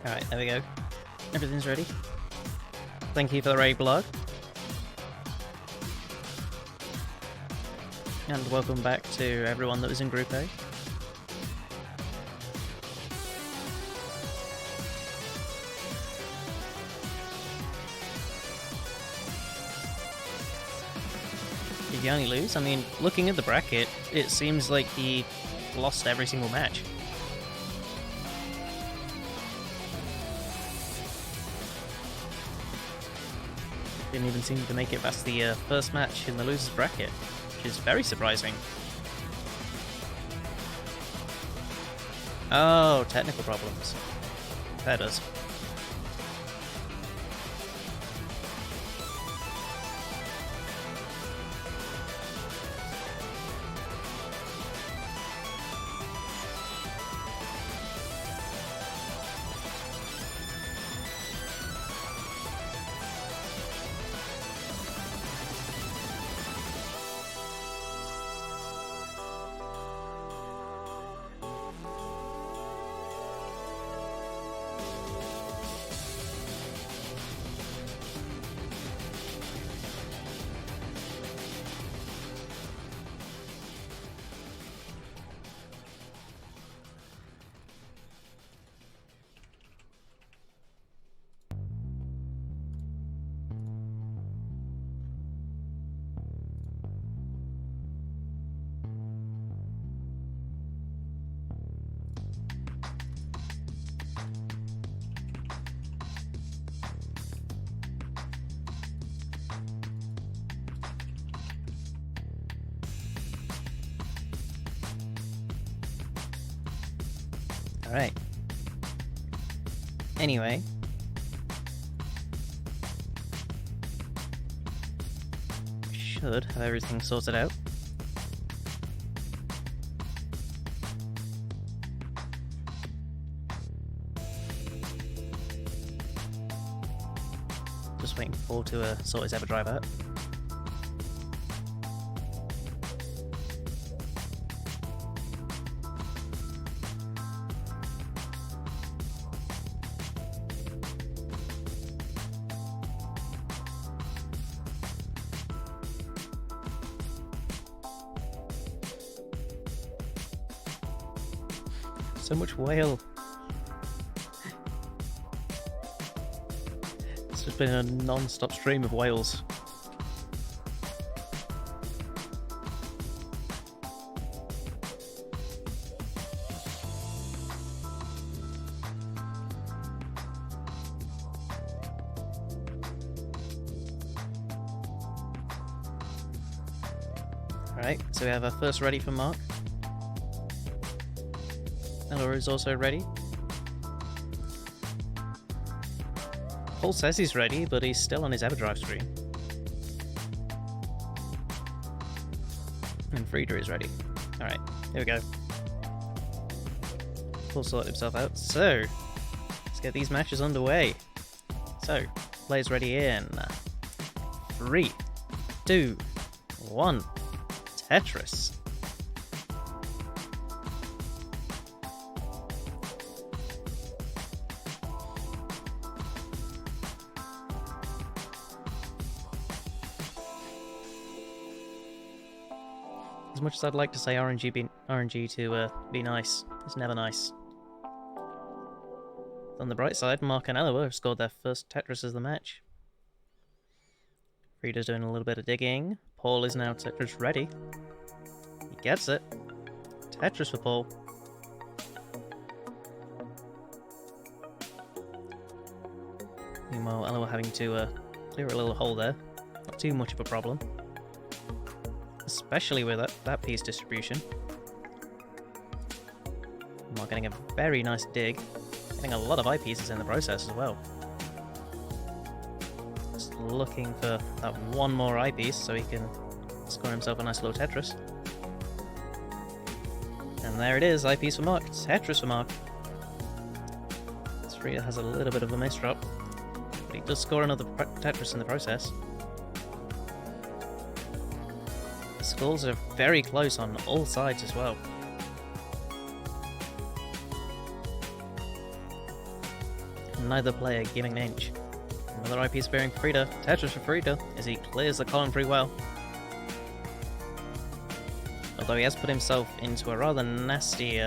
Alright, there we go. Everything's ready. Thank you for the raid blog. And welcome back to everyone that was in Group A. Did he only lose? I mean, looking at the bracket, it seems like he lost every single match. Didn't even seem to make it past the first match in the losers bracket, which is very surprising. Oh, technical problems. That does. Alright. Anyway. Should have everything sorted out. Just waiting for Paul to sort his EverDrive out. So much whale. It's just been a non-stop stream of whales. Alright, so we have our first ready for Mark. Ella is also ready. Paul says he's ready, but he's still on his EverDrive stream. And Frieda is ready. Alright, here we go. Paul sorted himself out. So, let's get these matches underway. So, players ready in 3, 2, 1. Tetris. As much as I'd like to say RNG to be nice, it's never nice. On the bright side, Mark and Ella have scored their first Tetris of the match. Frieda's doing a little bit of digging. Paul is now Tetris ready. He gets it. Tetris for Paul. Meanwhile, Ella having to clear a little hole there. Not too much of a problem. Especially with that piece distribution. Mark getting a very nice dig. Getting a lot of eyepieces in the process as well. Just looking for that one more eyepiece so he can score himself a nice little Tetris. And there it is, eyepiece for Mark. Tetris for Mark. Frieda has a little bit of a misdrop, but he does score another Tetris in the process. The scores are very close on all sides as well. neither player giving an inch. Another eyepiece appearing for Frida. Tetris for Frida as he clears the column pretty well. Although he has put himself into a rather nasty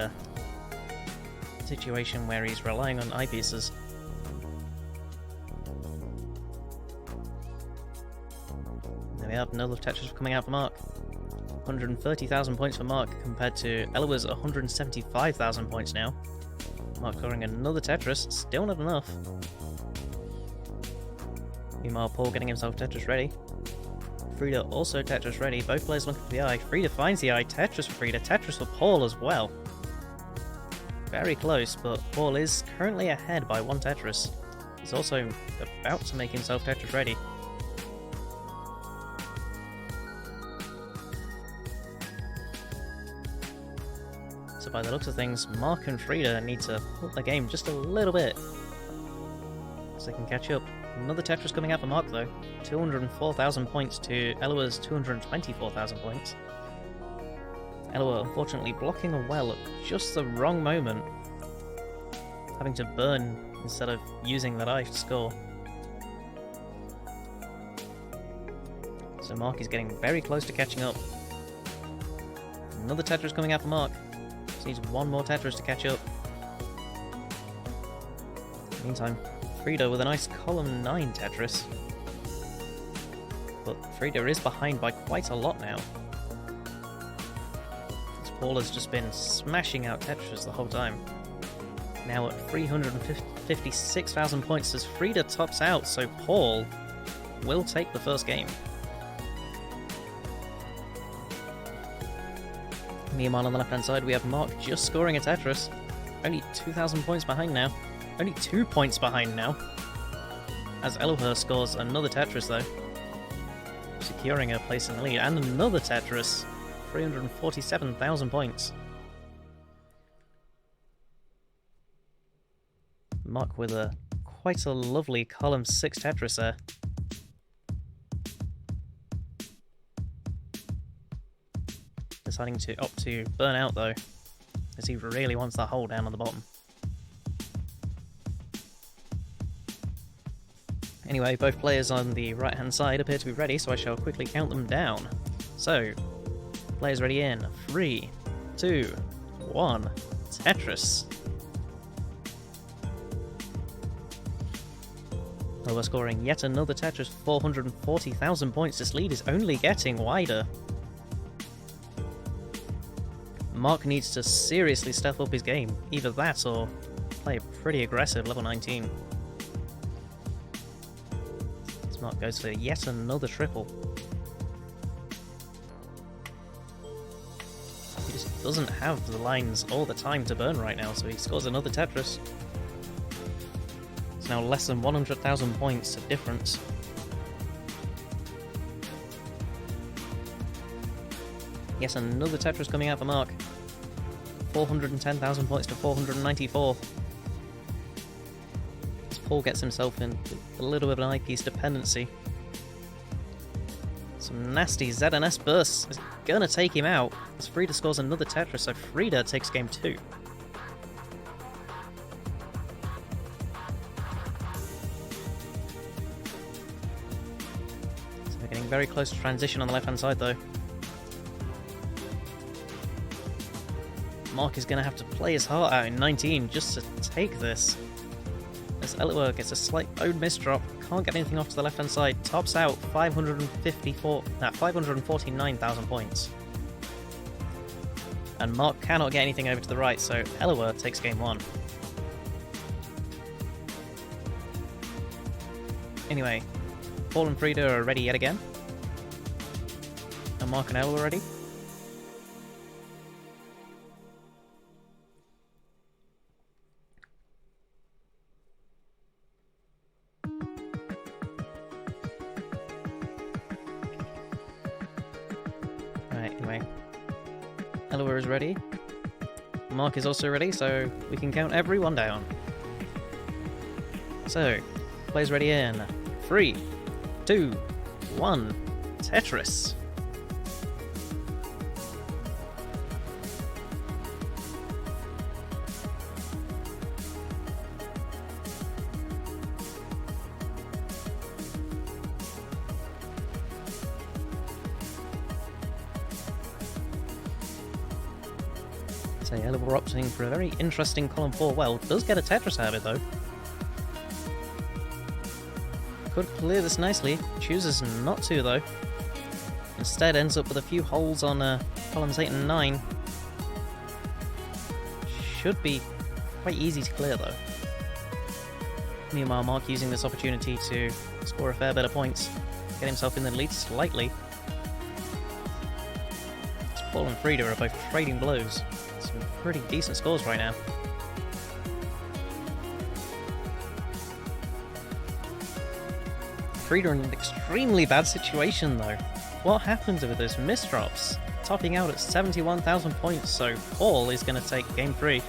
situation where he's relying on eyepieces. There we have another Tetris coming out for Mark. 130,000 points for Mark compared to Eloa's 175,000 points now. Mark scoring another Tetris, still not enough. Meanwhile, Paul getting himself Tetris ready. Frida also Tetris ready, both players looking for the eye. Frida finds the eye, Tetris for Frida, Tetris for Paul as well. Very close, but Paul is currently ahead by one Tetris. He's also about to make himself Tetris ready. So by the looks of things, Mark and Frida need to up the game just a little bit so they can catch up. Another Tetris coming out for Mark though. 204,000 points to Eloa's 224,000 points. Eloa unfortunately blocking a well at just the wrong moment, having to burn instead of using that eye to score. So Mark is getting very close to catching up. Another Tetris coming out for Mark. Just needs one more Tetris to catch up. Meantime, Frida with a nice column 9 Tetris. But Frida is behind by quite a lot now. As Paul has just been smashing out Tetris the whole time. Now at 356,000 points as Frida tops out, so Paul will take the first game. Meanwhile, on the left-hand side, we have Mark just scoring a Tetris. Only 2,000 points behind now. Only 2 points behind now. As Eloa scores another Tetris, though. Securing her place in the lead. And another Tetris. 347,000 points. Mark with quite a lovely column 6 Tetris there. Deciding to opt to burn out though, as he really wants that hole down on the bottom. Anyway, both players on the right hand side appear to be ready, so I shall quickly count them down. So, players ready in 3, 2, 1, Tetris. Well, we're scoring yet another Tetris, 440,000 points. This lead is only getting wider. Mark needs to seriously step up his game. Either that or play pretty aggressive level 19. As Mark goes for yet another triple. He just doesn't have the lines or the time to burn right now, so he scores another Tetris. It's now less than 100,000 points of difference. Yes, another Tetris coming out for Mark. 410,000 points to 494. As Paul gets himself in a little bit of an eyepiece dependency. Some nasty ZNS bursts is gonna take him out. As Frida scores another Tetris, so Frida takes game 2. So we're getting very close to transition on the left hand side though. Mark is going to have to play his heart out in 19 just to take this. As Eloa gets a slight bone misdrop, can't get anything off to the left hand side, tops out 549,000 points. And Mark cannot get anything over to the right, so Eloa takes game 1. Anyway, Paul and Frida are ready yet again. And Mark and Eloa are ready. Eloa is ready. Mark is also ready, so we can count everyone down. So, players ready in 3, 2, 1, Tetris. So yeah, we're opting for a very interesting column 4. Well, does get a Tetris out of it though. Could clear this nicely, chooses not to though. Instead ends up with a few holes on columns 8 and 9. Should be quite easy to clear though. Meanwhile, Mark using this opportunity to score a fair bit of points, get himself in the lead slightly. Paul and Frida are both trading blows. Some pretty decent scores right now. Frida in an extremely bad situation though. What happened with those misdrops? Topping out at 71,000 points, so Paul is going to take game 3.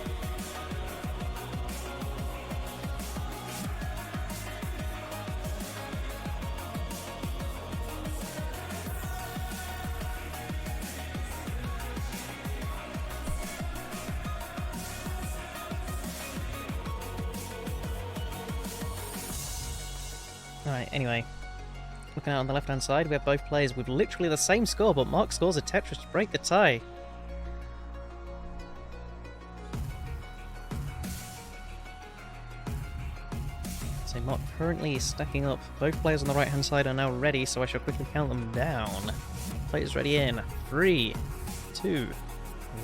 Alright, anyway. Looking out on the left-hand side, we have both players with literally the same score, but Mark scores a Tetris to break the tie. So Mark currently is stacking up. Both players on the right-hand side are now ready, so I shall quickly count them down. Players ready in 3, 2,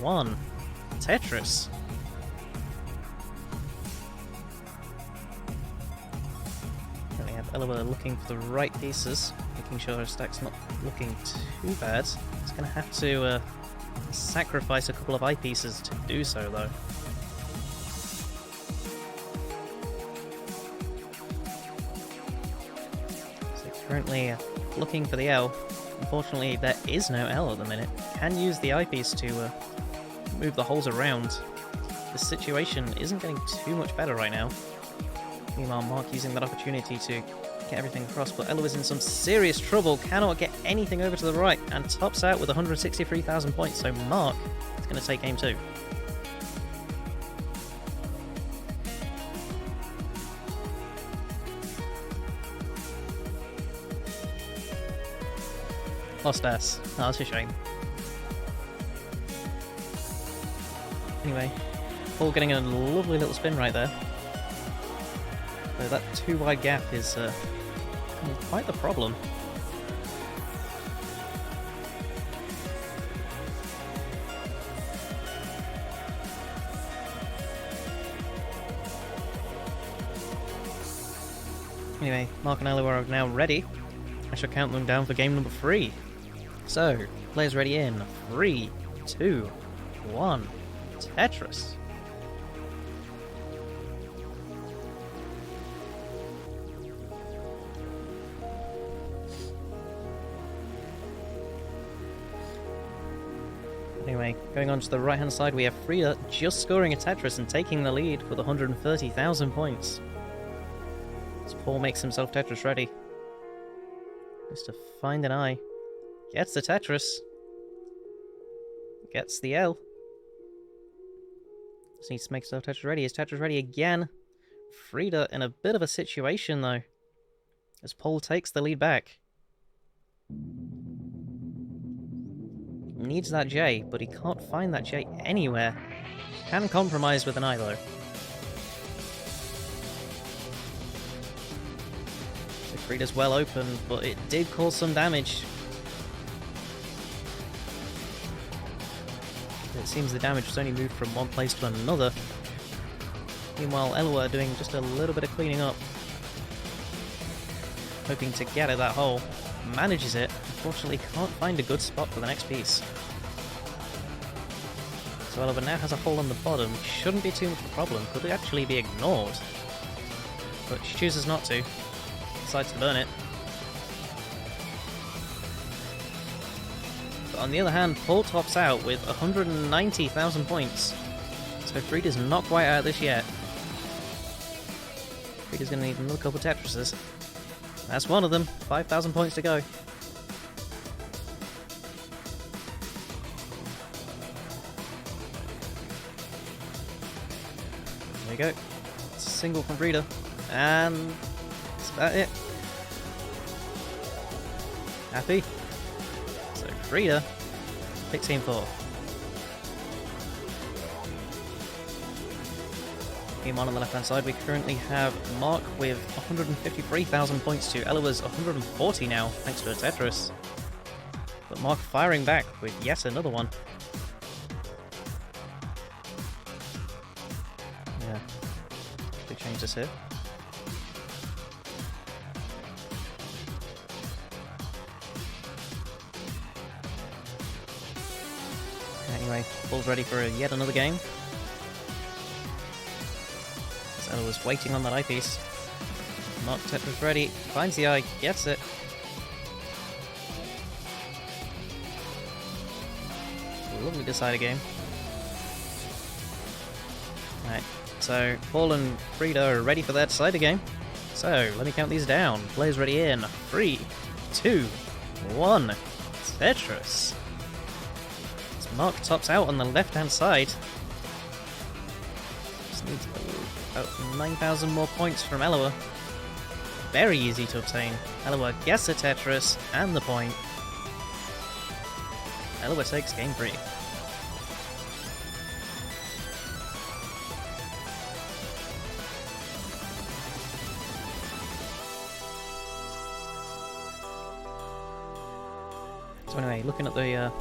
1. Tetris. Ella looking for the right pieces, making sure her stack's not looking too bad. He's going to have to sacrifice a couple of eyepieces to do so, though. So currently looking for the L. Unfortunately, there is no L at the minute. Can use the eyepiece to move the holes around. The situation isn't getting too much better right now. Meanwhile, Mark using that opportunity to get everything across, but Ella is in some serious trouble, cannot get anything over to the right, and tops out with 163,000 points, so Mark is going to take game 2. Lost ass. Oh, that's a shame. Anyway, Paul getting a lovely little spin right there. So that too wide gap is quite the problem. Anyway, Mark and Ella are now ready. I shall count them down for game number 3. So, players ready in 3, 2, 1. Tetris. Anyway, going on to the right-hand side, we have Frida just scoring a Tetris and taking the lead with 130,000 points. As Paul makes himself Tetris ready. Just to find an eye. Gets the Tetris. Gets the L. Just needs to make himself Tetris ready. Is Tetris ready again? Frida in a bit of a situation, though. As Paul takes the lead back. Needs that J, but he can't find that J anywhere. Can compromise with an I, though. So Frida's well open, but it did cause some damage. It seems the damage was only moved from one place to another. Meanwhile, Elwa doing just a little bit of cleaning up. Hoping to get at that hole. Manages it. Unfortunately, can't find a good spot for the next piece. So Elva now has a hole on the bottom, which shouldn't be too much of a problem. Could actually be ignored. But she chooses not to. Decides to burn it. But on the other hand, Paul tops out with 190,000 points. So Frida's not quite out of this yet. Frida's going to need another couple of Tetrises. That's one of them. 5,000 points to go. There we go. It's a single from Frida. And that's about it. Happy? So Frida picks game 4. Meanwhile, on the left-hand side, we currently have Mark with 153,000 points to Eloa's 140 now, thanks to a Tetris. But Mark firing back with yet another one. Yeah, we change this here. Anyway, Paul's ready for yet another game. Ella was waiting on that eyepiece. Mark Tetris ready, finds the eye, gets it. Lovely decider game. Right, so Paul and Frida are ready for their decider game. So, let me count these down. Players ready in 3, 2, 1. Tetris. As Mark tops out on the left-hand side. Just needs about 9,000 more points from Eloa. Very easy to obtain. Eloa gets the Tetris and the point. Eloa takes game 3. So anyway, looking at the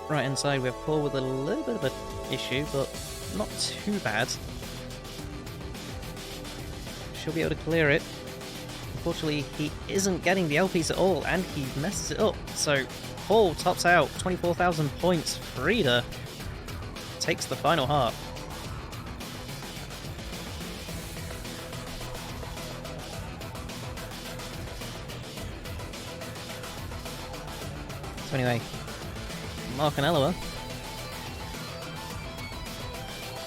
right hand side, we have Paul with a little bit of an issue, but not too bad. She'll be able to clear it. Unfortunately, he isn't getting the L piece at all, and he messes it up. So Paul tops out 24,000 points. Frida takes the final half. So anyway, Mark and Eloa.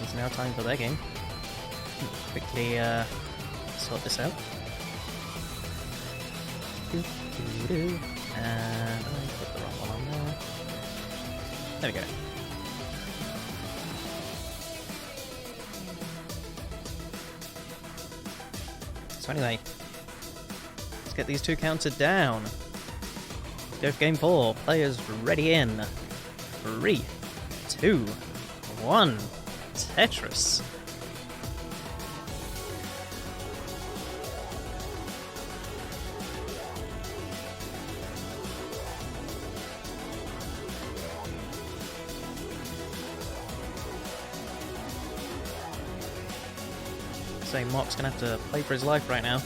It's now time for their game. Quickly sort this out. And I put the wrong one on there. There we go. So anyway, let's get these two counted down. Go for game 4. Players ready in 3, 2, 1. Tetris. So Mark's gonna have to play for his life right now.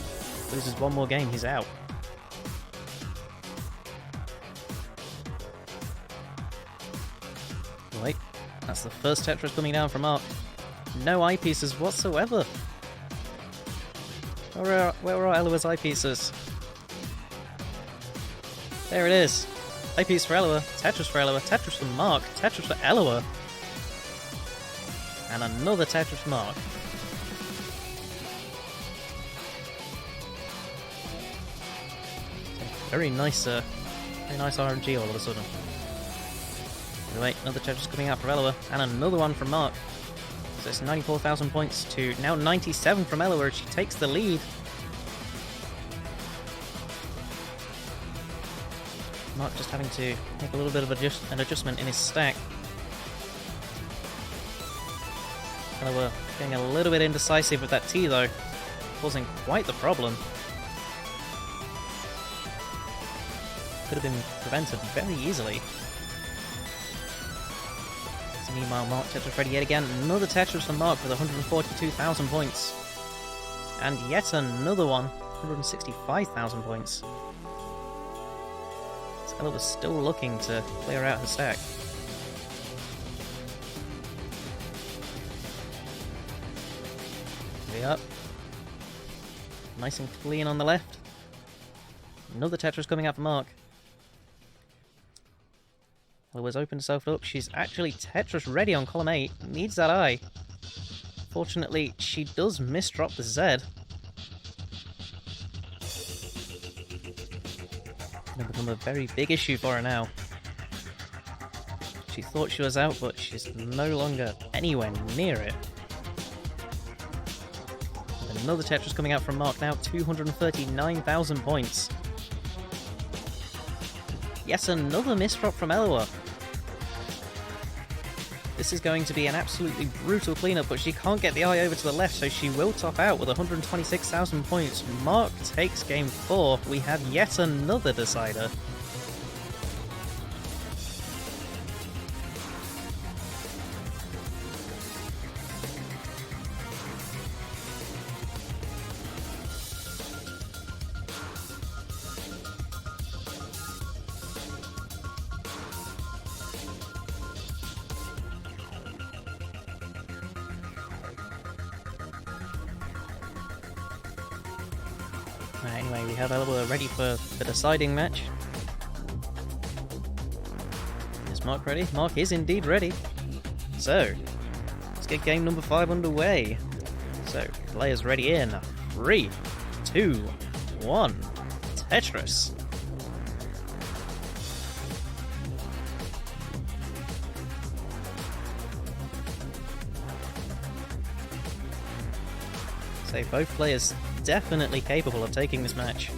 Loses one more game, he's out. Wait, that's the first Tetris coming down from Mark. No eyepieces whatsoever. Where are Eloa's eyepieces? There it is. Eyepiece for Eloa, Tetris for Eloa, Tetris for Mark, Tetris for Eloa. And another Tetris for Mark. Very nice RNG all of a sudden. Wait, another Tetris coming out from Eloa, and another one from Mark. So it's 94,000 points to now 97 from Eloa, she takes the lead. Mark just having to make a little bit of an adjustment in his stack. Eloa getting a little bit indecisive with that T though, causing quite the problem. Could have been prevented very easily. So meanwhile, Mark Tetris ready yet again. Another Tetris from Mark with 142,000 points. And yet another one, 165,000 points. So Ella was still looking to clear out her stack. Way up. Nice and clean on the left. Another Tetris coming out for Mark. Eloa's opened herself up. She's actually Tetris ready on column 8. Needs that eye. Fortunately, she does misdrop the Z. Gonna become a very big issue for her now. She thought she was out, but she's no longer anywhere near it. And another Tetris coming out from Mark now, 239,000 points. Yes, another misdrop from Eloa. This is going to be an absolutely brutal cleanup, but she can't get the eye over to the left, so she will top out with 126,000 points. Mark takes game 4. We have yet another decider. Anyway, we have Ella ready for the deciding match. Is Mark ready? Mark is indeed ready. So, let's get game number 5 underway. So, players ready in 3, 2, 1, Tetris. So both players definitely capable of taking this match.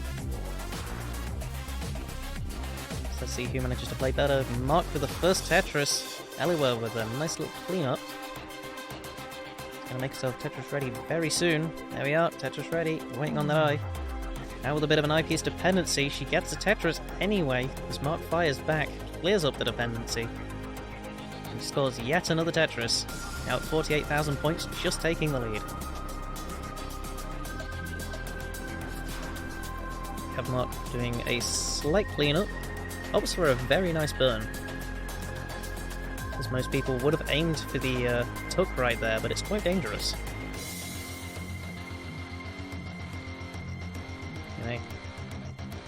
So let's see who manages to play better. Mark with the first Tetris. Eliwa with a nice little cleanup. He's going to make himself Tetris ready very soon. There we are, Tetris ready. Waiting on that eye. Now with a bit of an eyepiece dependency, she gets the Tetris anyway, as Mark fires back, clears up the dependency. And scores yet another Tetris. Now at 48,000 points, just taking the lead. Have Mark doing a slight cleanup. Opts for a very nice burn. As most people would have aimed for the tuck right there, but it's quite dangerous. Anyway,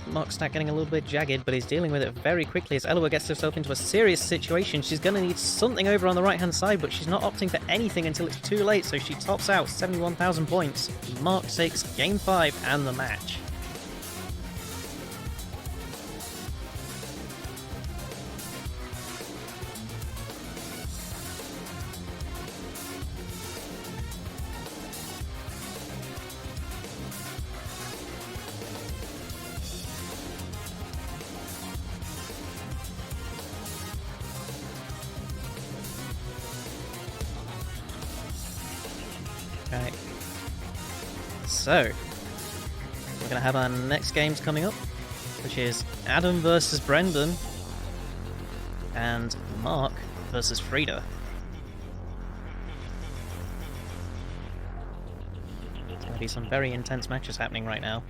Mark's stack getting a little bit jagged, but he's dealing with it very quickly as Eliwa gets herself into a serious situation. She's going to need something over on the right-hand side, but she's not opting for anything until it's too late, so she tops out 71,000 points. Mark takes game 5 and the match. Okay, so we're going to have our next games coming up, which is Adam versus Brendan and Mark versus Frida. There's going to be some very intense matches happening right now.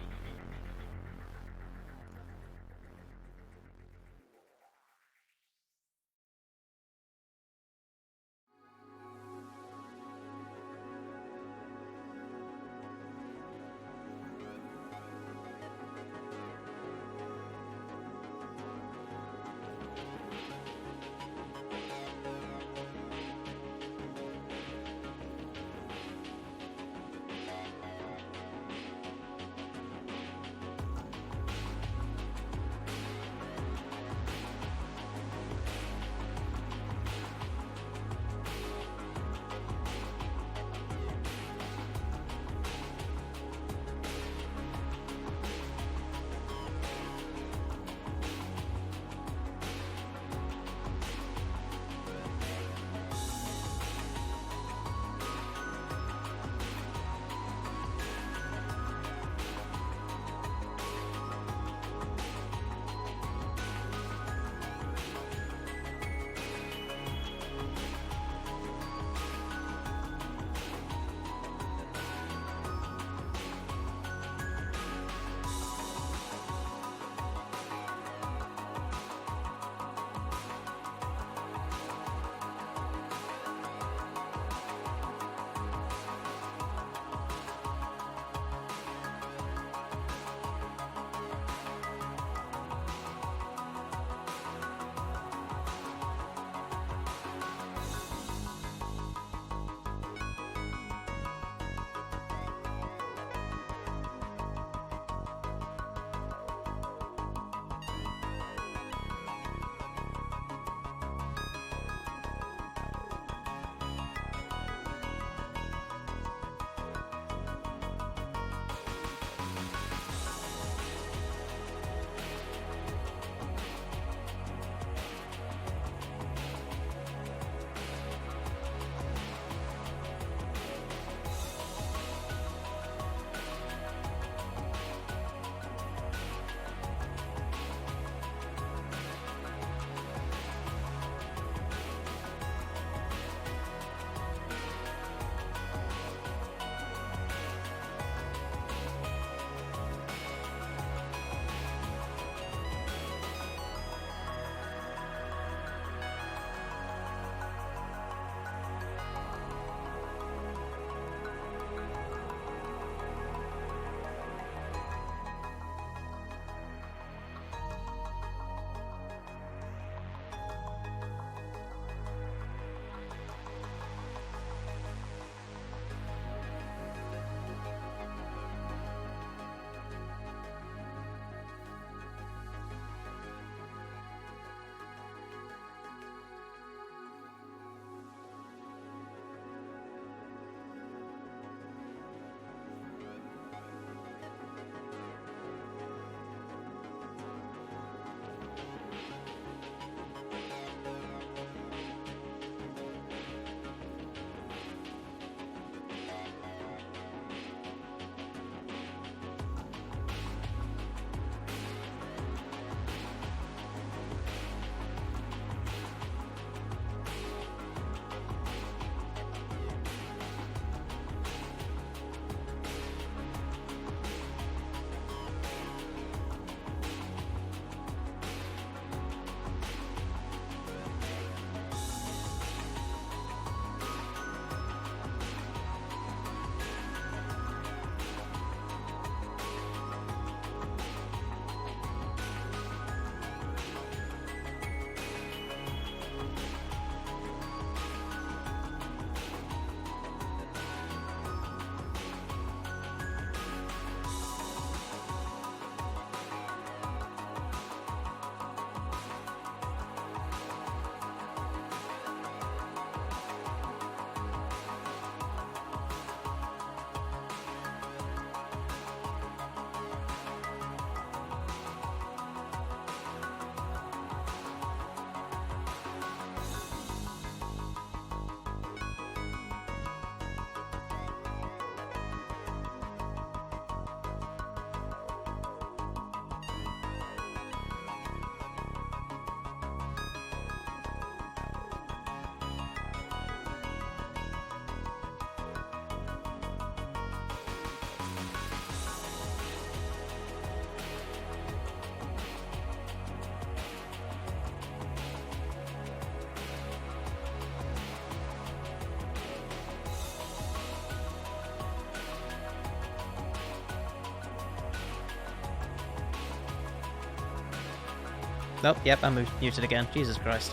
Nope, yep, I'm muted again. Jesus Christ.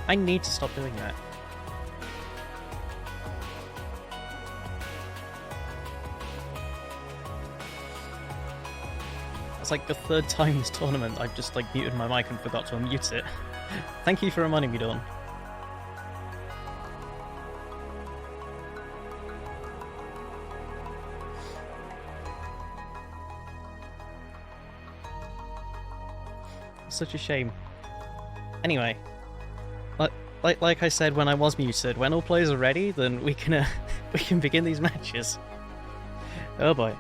I need to stop doing that. It's like the third time this tournament I've just like muted my mic and forgot to unmute it. Thank you for reminding me, Dawn. Such a shame. Anyway, like I said when I was muted, when all players are ready, then we can we can begin these matches. Oh boy.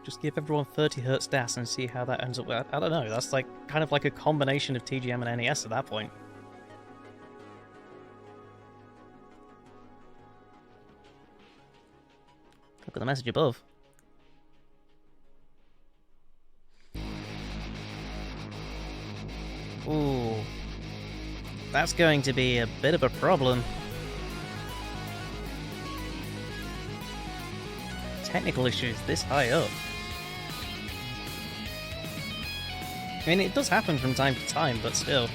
Just give everyone 30 Hz DAS and see how that ends up. I don't know. That's like kind of like a combination of TGM and NES at that point. Look at the message above. Ooh. That's going to be a bit of a problem. Technical issues this high up. I mean, it does happen from time to time, but still.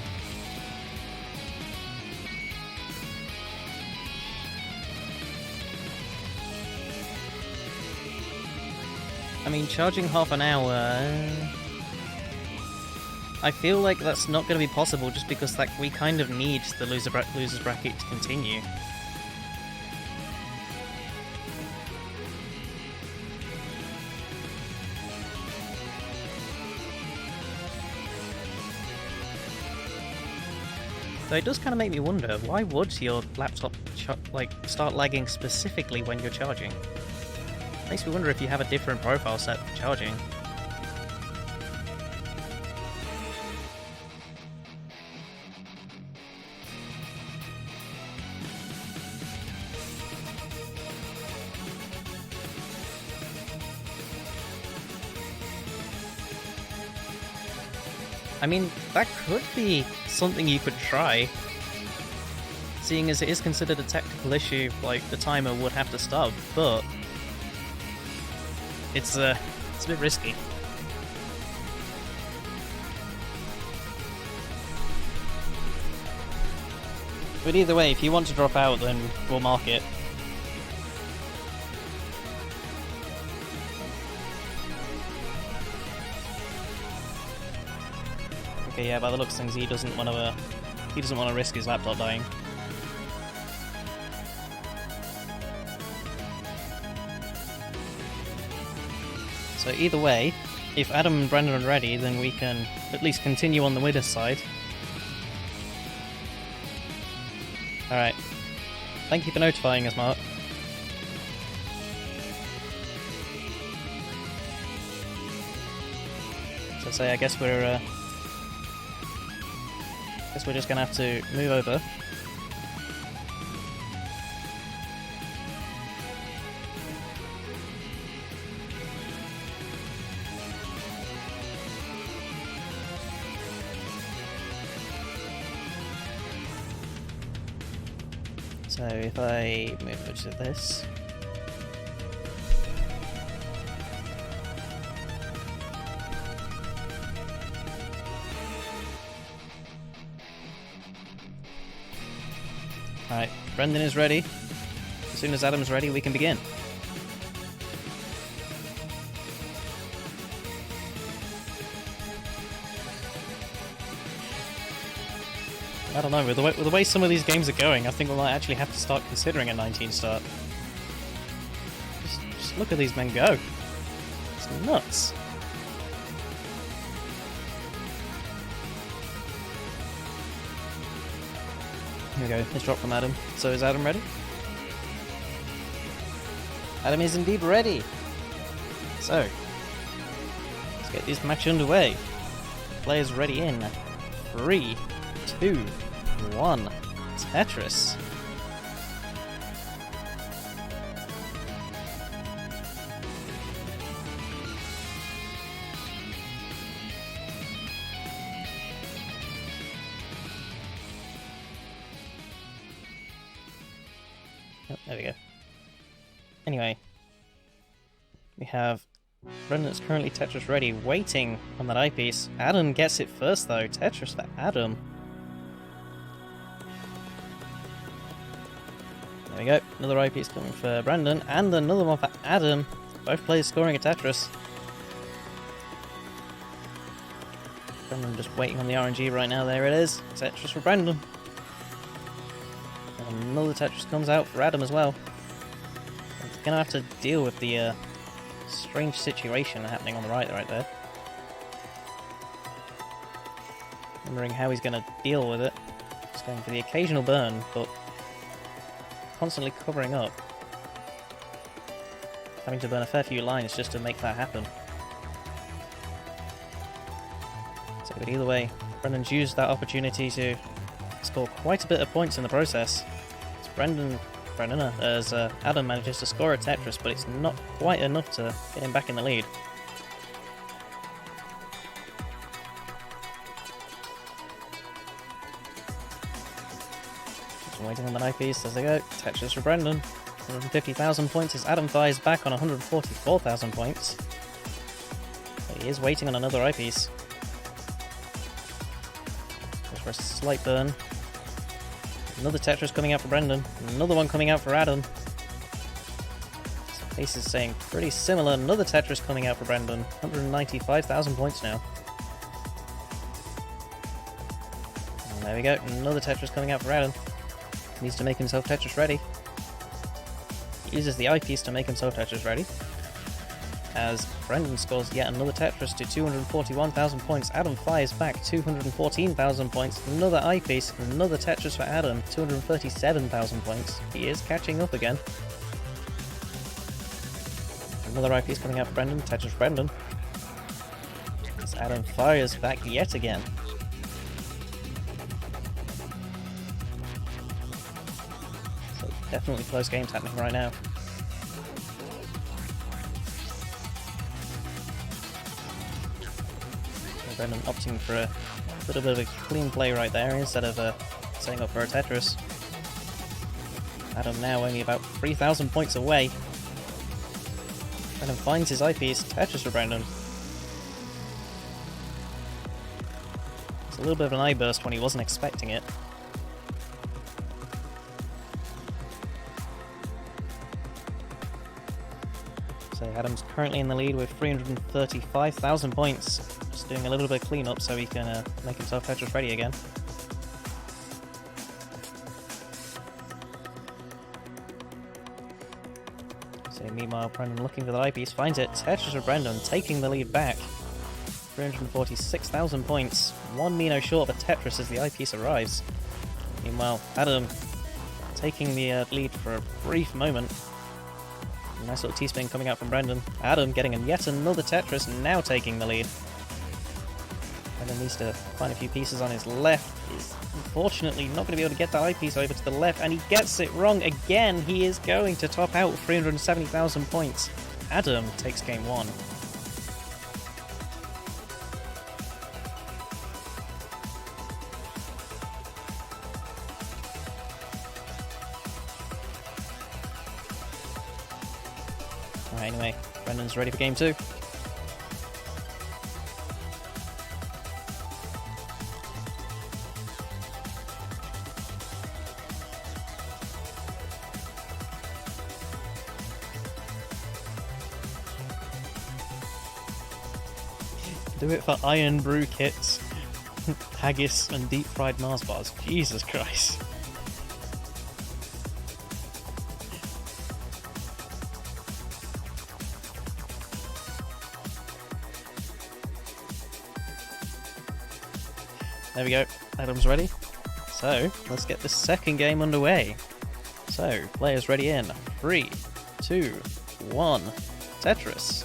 I mean, charging half an hour... I feel like that's not going to be possible just because like, we kind of need the loser's bracket to continue. So it does kind of make me wonder, why would your laptop start lagging specifically when you're charging? Makes me wonder if you have a different profile set for charging. I mean, that could be something you could try. Seeing as it is considered a technical issue, like, the timer would have to stop, but... It's a bit risky. But either way, if you want to drop out, then we'll mark it. Okay, yeah, by the looks of things, he doesn't want to risk his laptop dying. So either way, if Adam and Brandon are ready, then we can at least continue on the winner's side. Alright. Thank you for notifying us, Mark. So say, I guess we're just gonna have to move over. So if I move over to this. Alright, Brendan is ready. As soon as Adam's ready, we can begin. I don't know, with the way some of these games are going, I think we might actually have to start considering a 19 start. Just look at these men go. It's nuts. Here we go, let's drop from Adam. So is Adam ready? Adam is indeed ready. So, let's get this match underway. Players ready in 3, 2, 1. Tetris. Oh, there we go. Anyway, We have Brendan is currently Tetris ready, waiting on that eyepiece. Adam gets it first though. Tetris for Adam. There we go. Another eyepiece coming for Brendan, and another one for Adam. Both players scoring a Tetris. Brendan just waiting on the RNG right now. There it is. Tetris for Brendan. And another Tetris comes out for Adam as well. He's gonna have to deal with the strange situation happening on the right there. Wondering how he's gonna deal with it. Just going for the occasional burn, but constantly covering up. Having to burn a fair few lines just to make that happen. So, but either way, Brendan's used that opportunity to score quite a bit of points in the process. As Adam manages to score a Tetris, but it's not quite enough to get him back in the lead. Just waiting on the eyepiece as they go. Tetris for Brendan. 150,000 points as Adam fires back on 144,000 points. But he is waiting on another eyepiece. Goes for a slight burn. Another Tetris coming out for Brendan. Another one coming out for Adam. His face is saying pretty similar. Another Tetris coming out for Brendan. 195,000 points now. And there we go. Another Tetris coming out for Adam. Needs to make himself Tetris ready. He uses the eyepiece to make himself Tetris ready. As Brendan scores yet another Tetris to 241,000 points. Adam fires back 214,000 points. Another eyepiece, another Tetris for Adam, 237,000 points. He is catching up again. Another eyepiece coming out for Brendan, Tetris for Brendan. As Adam fires back yet again. So definitely close games happening right now. Brendan opting for a little bit of a clean play right there instead of setting up for a Tetris. Adam now only about 3,000 points away. Brendan finds his eyepiece. Tetris for Brendan. It's a little bit of an eye burst when he wasn't expecting it. So Adam's currently in the lead with 335,000 points. Just doing a little bit of cleanup so he can make himself Tetris ready again. So meanwhile, Brendan looking for the eyepiece, finds it. Tetris for Brendan, taking the lead back. 346,000 points. One Mino short of a Tetris as the eyepiece arrives. Meanwhile, Adam taking the lead for a brief moment. A nice little T-spin coming out from Brendan. Adam getting yet another Tetris, now taking the lead. Brendan needs to find a few pieces on his left. He's unfortunately not going to be able to get that eyepiece over to the left, and he gets it wrong again. He is going to top out with 370,000 points. Adam takes game one. Alright, anyway, Brendan's ready for game two. Do it for Iron Brew kits, haggis, and deep fried Mars bars. Jesus Christ. There we go. Adam's ready. So, let's get the second game underway. So, players ready in 3, 2, 1. Tetris.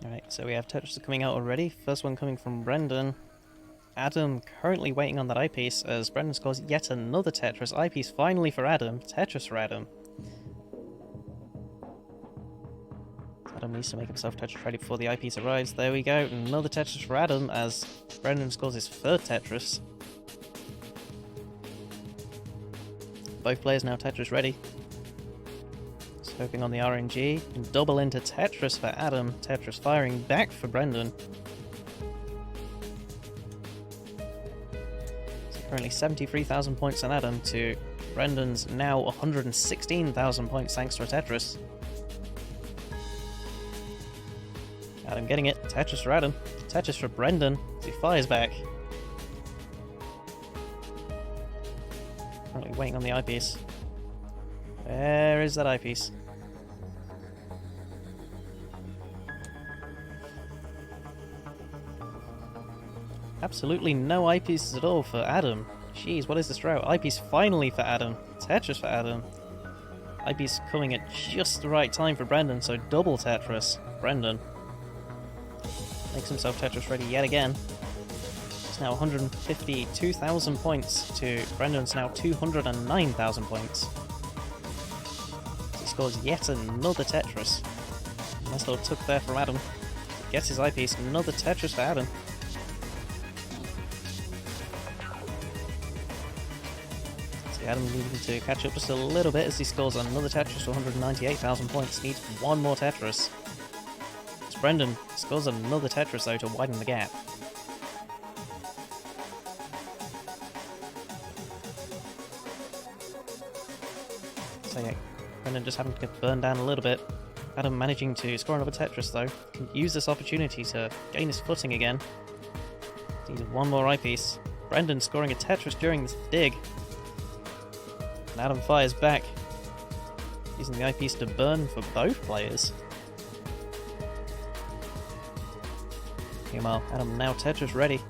Alright, so we have Tetris coming out already. First one coming from Brendan. Adam currently waiting on that eyepiece as Brendan scores yet another Tetris. Eyepiece finally for Adam. Tetris for Adam. Adam needs to make himself Tetris ready before the eyepiece arrives. There we go. Another Tetris for Adam as Brendan scores his third Tetris. Both players now Tetris ready. Just hoping on the RNG. Double into Tetris for Adam. Tetris firing back for Brendan. So currently 73,000 points on Adam to Brendan's now 116,000 points thanks to a Tetris. Adam getting it. Tetris for Adam. Tetris for Brendan as he fires back. Currently waiting on the eyepiece. Where is that eyepiece? Absolutely no eyepieces at all for Adam. Jeez, what is this drought? Eyepiece finally for Adam. Tetris for Adam. Eyepiece coming at just the right time for Brendan, so double Tetris. Brendan makes himself Tetris ready yet again. It's now 152,000 points to Brendan's now 209,000 points. He scores yet another Tetris. Nice little tuck there from Adam. Gets his eyepiece. Another Tetris for Adam. See Adam needing to catch up just a little bit as he scores another Tetris for 198,000 points. Needs one more Tetris. Brendan scores another Tetris though to widen the gap. So yeah, Brendan just having to get burned down a little bit. Adam managing to score another Tetris though. Can use this opportunity to gain his footing again. Needs one more eyepiece. Brendan scoring a Tetris during this dig. And Adam fires back. Using the eyepiece to burn for both players. Meanwhile, Adam now Tetris ready.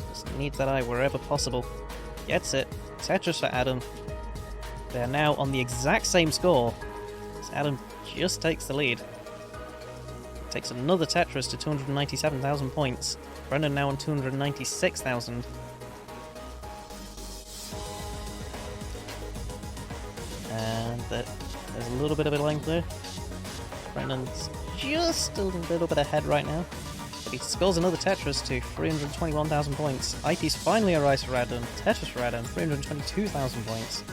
Just needs that eye wherever possible. Gets it. Tetris for Adam. They're now on the exact same score. So Adam just takes the lead. Takes another Tetris to 297,000 points. Brendan now on 296,000. And there's a little bit of a length there. Brendan's just a little bit ahead right now. But he scores another Tetris to 321,000 points. Eyepiece finally arrives for Adam. Tetris for Adam, 322,000 points.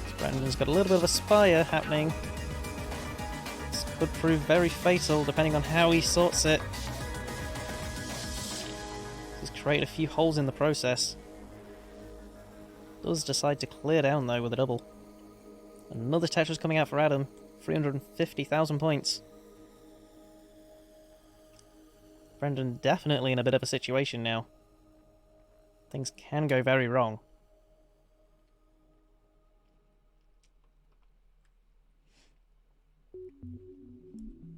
So Brendan's got a little bit of a spire happening. This could prove very fatal depending on how he sorts it. He's created a few holes in the process. Does decide to clear down though with a double. Another Tetris coming out for Adam. 350,000 points. Brendan definitely in a bit of a situation now. Things can go very wrong.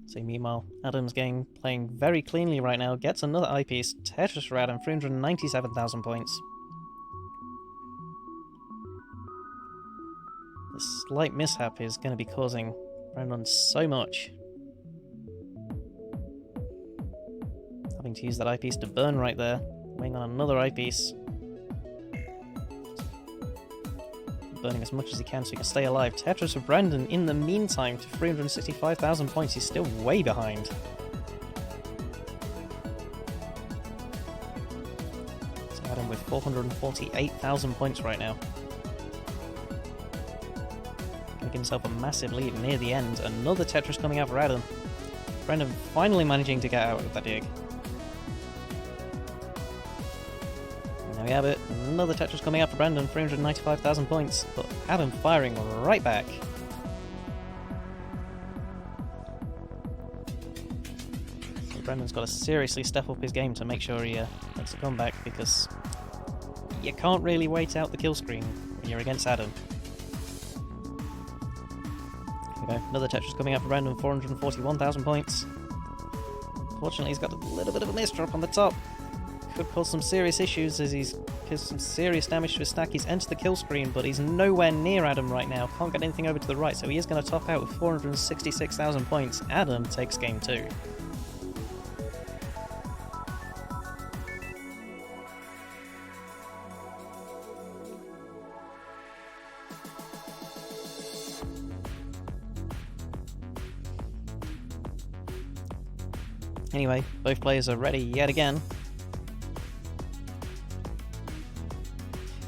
So meanwhile, Adam's playing very cleanly right now. Gets another eyepiece. Tetris for Adam, 397,000 points. This slight mishap is going to be causing Brendan so much. Having to use that eyepiece to burn right there. Waiting on another eyepiece. Burning as much as he can so he can stay alive. Tetris for Brendan in the meantime to 365,000 points. He's still way behind. So Adam with 448,000 points right now. Making himself a massive lead near the end. Another Tetris coming out for Adam. Brendan finally managing to get out of that dig. And there we have it. Another Tetris coming out for Brendan. 395,000 points. But Adam firing right back. So Brendan's got to seriously step up his game to make sure he makes a comeback, because you can't really wait out the kill screen when you're against Adam. Okay, another Tetris coming out for Brendan, 441,000 points. Unfortunately, he's got a little bit of a misdrop on the top. Could cause some serious issues as he's caused some serious damage to his stack. He's entered the kill screen, but he's nowhere near Adam right now. Can't get anything over to the right, so he is going to top out with 466,000 points. Adam takes game 2. Anyway, both players are ready yet again.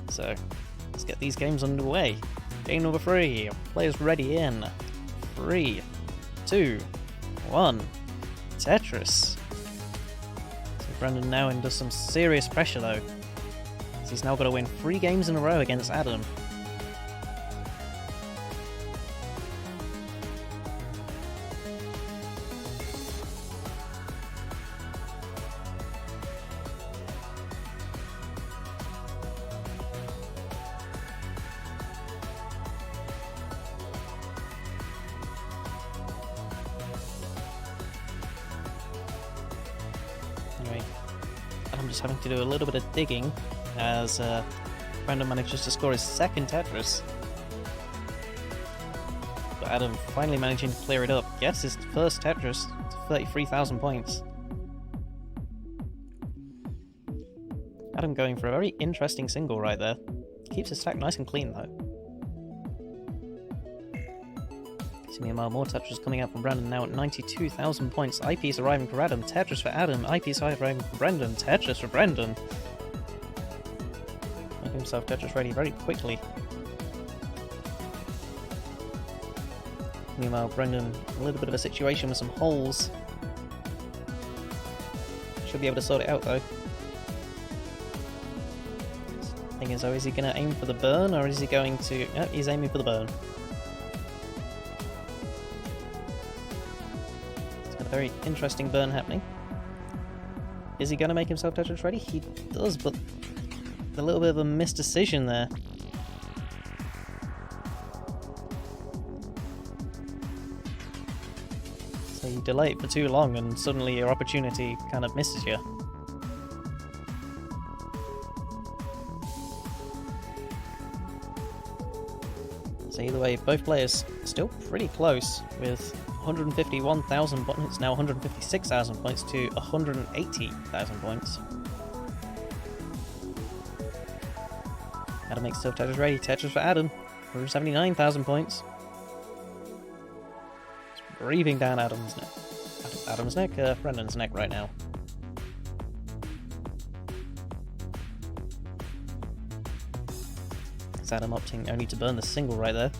So, let's get these games underway. Game number 3. Players ready in 3, 2, 1. Tetris. So Brendan now under some serious pressure though, as he's now got to win 3 games in a row against Adam. Anyway, I'm just having to do a little bit of digging as Brandon manages to score his second Tetris. But Adam finally managing to clear it up. Gets his first Tetris to 33,000 points. Adam going for a very interesting single right there. Keeps his stack nice and clean though. Meanwhile, more Tetris coming out from Brandon now at 92,000 points. IPs arriving for Adam. Tetris for Adam. IPs arriving for Brendan. Tetris for Brendan. Making himself Tetris ready very quickly. Meanwhile, Brendan, a little bit of a situation with some holes. Should be able to sort it out though. Thing is though, is he going to aim for the burn or is he going to... No, he's aiming for the burn. Very interesting burn happening. Is he going to make himself Tetris ready? He does, but a little bit of a missed decision there. So you delay it for too long and suddenly your opportunity kind of misses you. So either way, both players still pretty close with 151,000 points, now 156,000 points to 180,000 points. Adam makes himself Tetris ready. Tetris for Adam, 179,000 points. It's breathing down Adam's neck. Brendan's neck right now. It's Adam opting only to burn the single right there.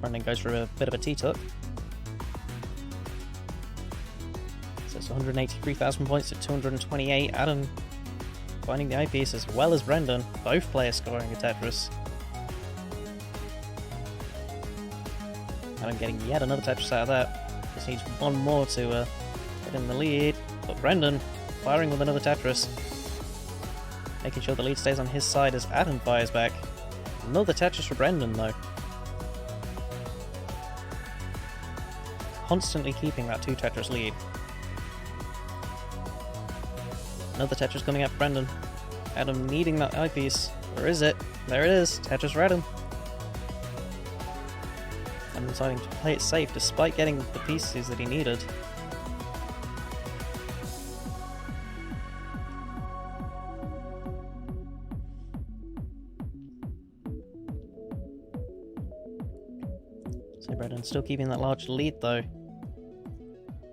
Brendan goes for a bit of a T-tuck. So it's 183,000 points to 228. Adam finding the eyepiece as well as Brendan. Both players scoring a Tetris. Adam getting yet another Tetris out of that. Just needs one more to get in the lead. But Brendan firing with another Tetris. Making sure the lead stays on his side as Adam fires back. Another Tetris for Brendan though. Constantly keeping that 2 Tetris lead. Another Tetris coming out for Brendan. Adam needing that eyepiece. Where is it? There it is. Tetris for Adam. And deciding to play it safe despite getting the pieces that he needed. So Brendan still keeping that large lead though.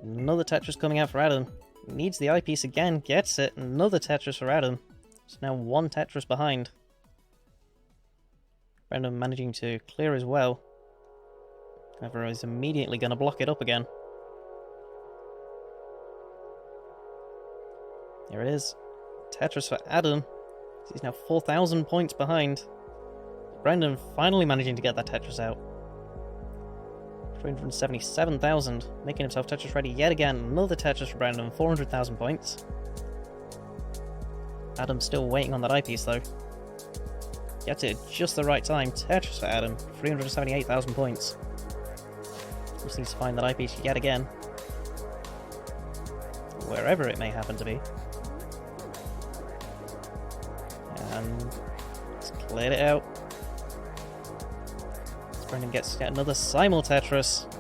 Another Tetris coming out for Adam. Needs the eyepiece again, gets it. Another Tetris for Adam. It's now 1 Tetris behind. Brendan managing to clear as well. However, he's immediately going to block it up again. There it is. Tetris for Adam. He's now 4,000 points behind. Brendan finally managing to get that Tetris out. 377,000, making himself Tetris ready yet again. Another Tetris for Brendan, 400,000 points. Adam still waiting on that eyepiece though. Gets it at just the right time. Tetris for Adam, 378,000 points. Just needs to find that eyepiece yet again. Wherever it may happen to be. And just cleared it out. Brendan gets yet another simul Tetris.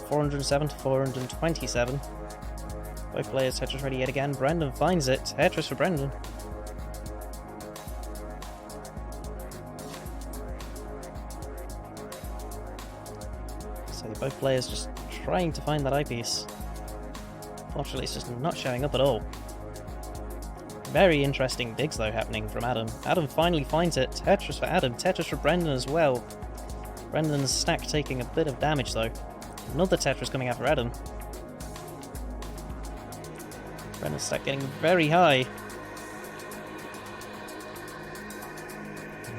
407 to 427. Both players Tetris ready yet again. Brendan finds it. Tetris for Brendan. So both players just trying to find that eyepiece. Unfortunately, it's just not showing up at all. Very interesting digs, though, happening from Adam. Adam finally finds it. Tetris for Adam. Tetris for Brendan as well. Brendan's stack taking a bit of damage, though. Another Tetris coming out for Adam. Brendan's stack getting very high.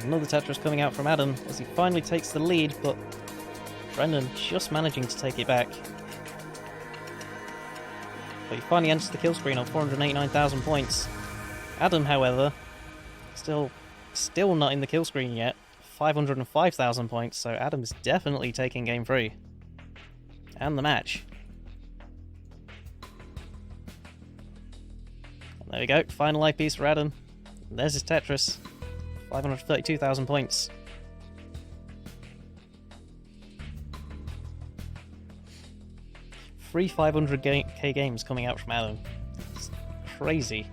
Another Tetris coming out from Adam as he finally takes the lead, but Brendan just managing to take it back. But he finally enters the kill screen on 489,000 points. Adam, however, still not in the kill screen yet. 505,000 points, so Adam is definitely taking game 3. And the match. And there we go, final eyepiece for Adam. And there's his Tetris. 532,000 points. Free 500k games coming out from Adam. It's crazy.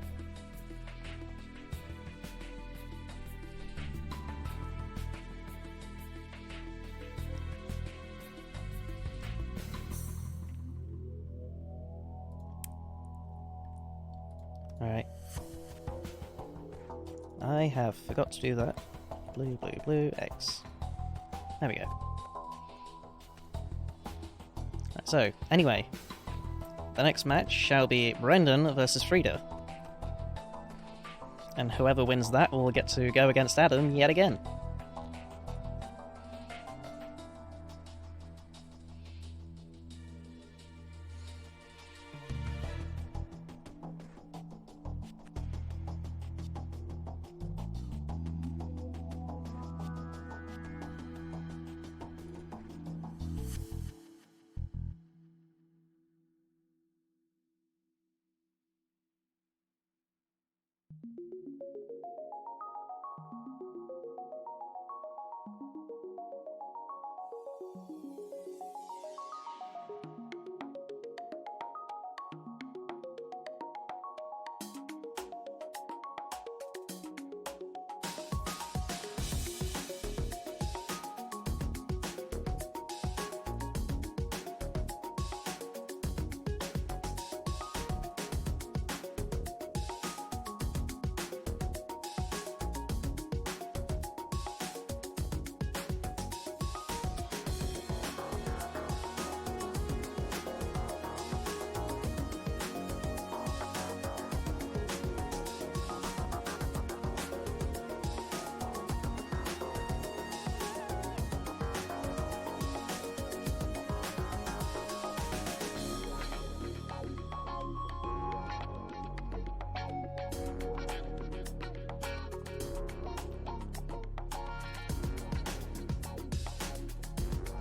Alright. I have forgot to do that. Blue, blue, blue, X. There we go. Right, so, anyway. The next match shall be Brendan versus Frida. And whoever wins that will get to go against Adam yet again.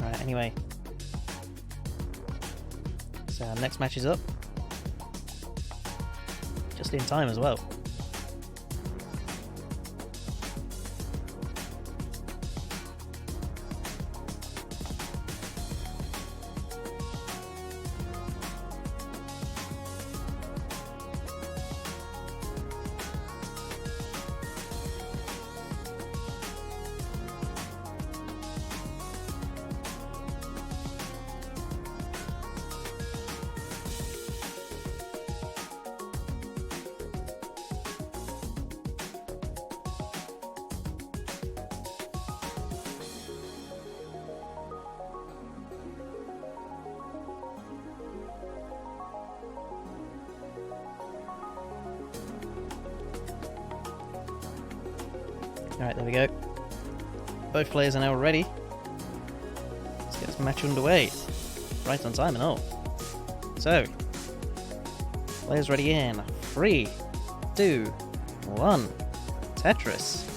Right, anyway. So our next match is up. Just in time as well. Alright, there we go. Both players are now ready. Let's get this match underway. Right on time and all. So, players ready in 3, 2, 1. Tetris.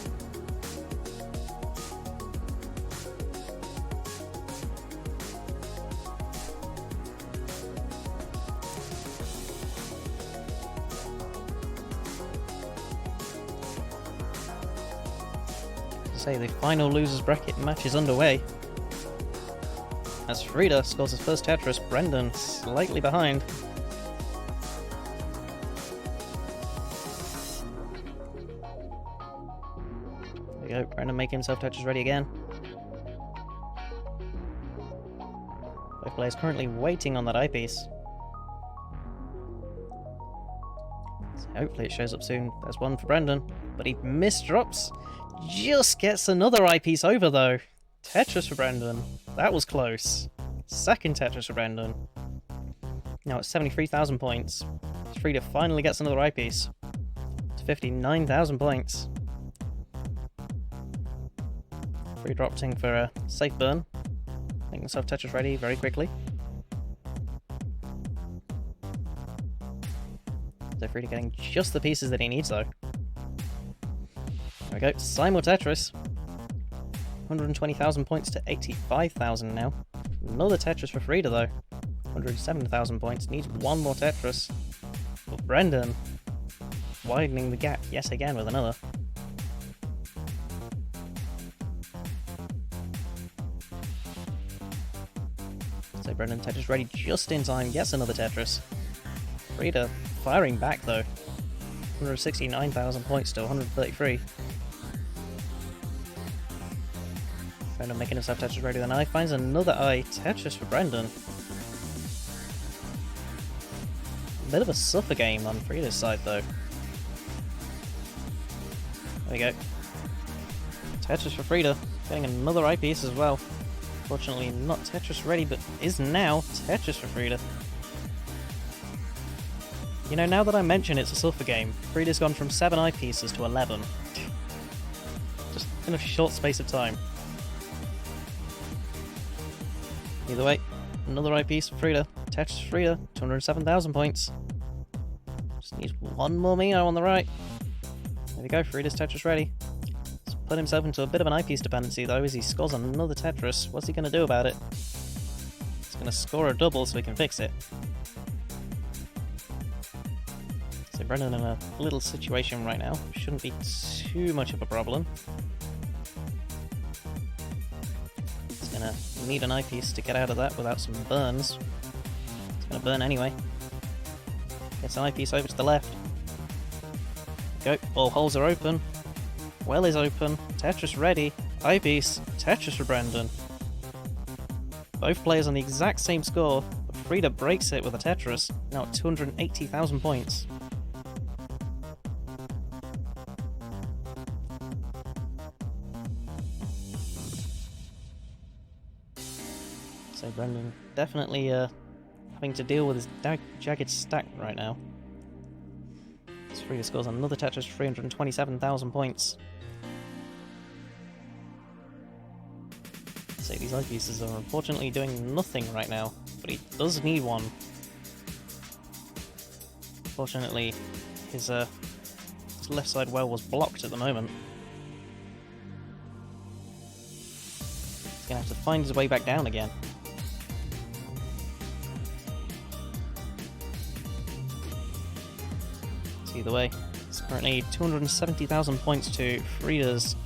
Say the final losers bracket match is underway. As Frida scores his first Tetris, Brendan slightly behind. There we go, Brendan making himself Tetris ready again. Both players currently waiting on that eyepiece. Hopefully it shows up soon. There's one for Brendan, but he misdrops. Just gets another eyepiece over though. Tetris for Brendan. That was close. Second Tetris for Brendan. Now it's 73,000 points. Frida finally gets another eyepiece. It's 59,000 points. Frida opting for a safe burn. Making himself Tetris ready very quickly. So Frida getting just the pieces that he needs though. There we go, Simul Tetris. 120,000 points to 85,000 now. Another Tetris for Frida though. 107,000 points, needs one more Tetris. But Brendan widening the gap yet again with another. So Brendan Tetris ready just in time, gets another Tetris. Frida firing back though. 169,000 points to 133. Brendan making himself Tetris ready with an eye, finds another eye. Tetris for Brendan. A bit of a suffer game on Frida's side though. There we go. Tetris for Frida, getting another eyepiece as well. Fortunately not Tetris ready, but is now Tetris for Frida. You know, now that I mention it's a suffer game, Frida's gone from 7 eyepieces to 11. Just in a short space of time. Either way, another eyepiece for Frida. Tetris for Frida, 207,000 points. Just needs one more Mio on the right. There we go, Frida's Tetris ready. He's put himself into a bit of an eyepiece dependency though as he scores another Tetris. What's he going to do about it? He's going to score a double so he can fix it. So Brendan in a little situation right now. Shouldn't be too much of a problem. He's going to need an eyepiece to get out of that without some burns. It's going to burn anyway. Gets an eyepiece over to the left. Go, all holes are open. Well is open. Tetris ready. Eyepiece. Tetris for Brendan. Both players on the exact same score, but Frida breaks it with a Tetris, now at 280,000 points. So Brendan definitely having to deal with his jagged stack right now. So Frida scores another Tetris for 327,000 points. So these eyepieces are unfortunately doing nothing right now, but he does need one. Fortunately, his left side well was blocked at the moment. He's gonna have to find his way back down again. Either way, it's currently 270,000 points to Frida's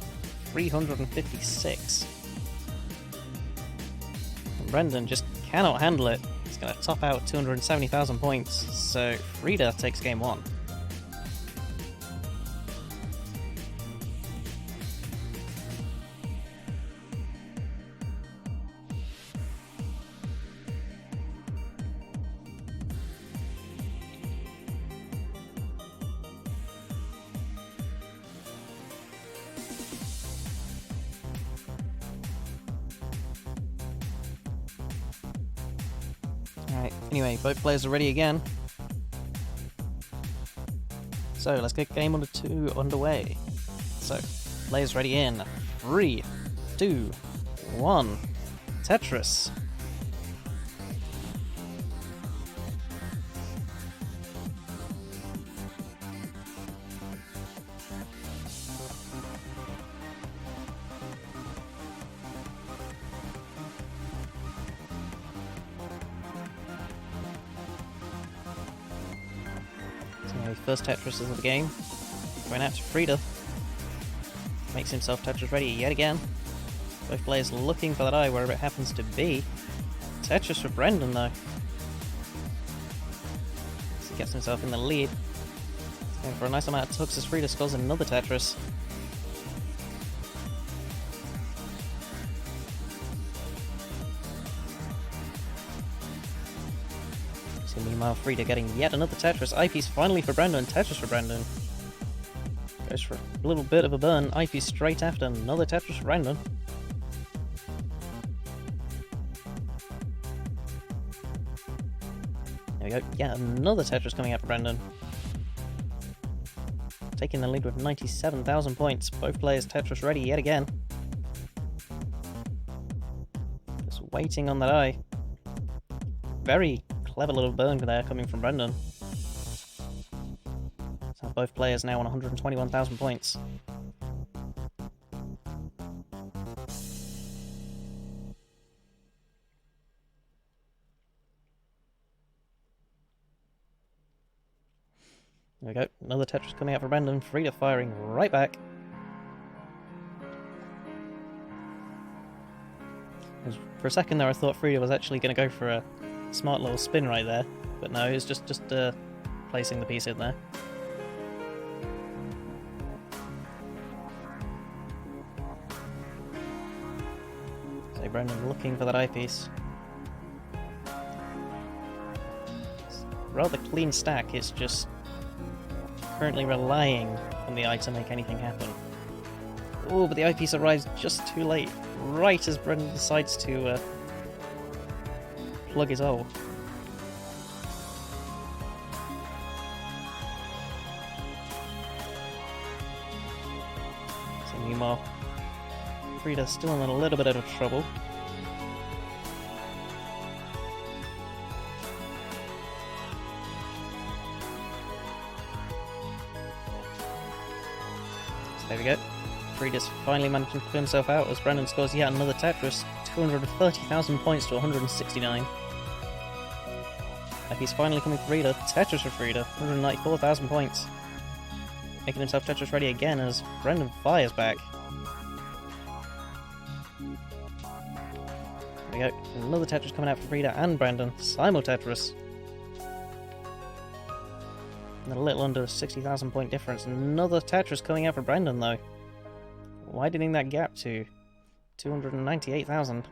356. And Brendan just cannot handle it. He's going to top out 270,000 points, so Frida takes game 1. Alright, anyway, both players are ready again. So let's get game number 2 underway. So, players ready in 3, 2, 1, Tetris. First Tetris of the game, going out to Frida. Makes himself Tetris ready yet again. Both players looking for that eye wherever it happens to be. Tetris for Brendan though. So he gets himself in the lead. He's going for a nice amount of tucks as Frida scores another Tetris. So And meanwhile, Frida getting yet another Tetris. Eyepiece finally for Brandon. Tetris for Brandon. Goes for a little bit of a burn. Eyepiece straight after another Tetris for Brandon. There we go. Yeah, another Tetris coming out for Brandon. Taking the lead with 97,000 points. Both players Tetris ready yet again. Just waiting on that eye. Very clever little burn there coming from Brendan. So both players now on 121,000 points. There we go, another Tetris coming out for Brendan. Frida firing right back. For a second there I thought Frida was actually going to go for a smart little spin right there, but no, it's just placing the piece in there. So Brendan looking for that eyepiece. It's a rather clean stack, it's just currently relying on the eye to make anything happen. Oh, but the eyepiece arrives just too late, right as Brendan decides to plug his hole. So meanwhile, Frida's still in a little bit of trouble. So there we go. Frida's finally managing to pull himself out as Brandon scores yet another Tetris, 230,000 points to 169. He's finally coming for Frida, Tetris for Frida, 194,000 points. Making himself Tetris ready again as Brendan fires back. There we go, another Tetris coming out for Frida and Brendan, simul Tetris. And a little under 60,000 point difference. Another Tetris coming out for Brendan though. Widening that gap to 298,000.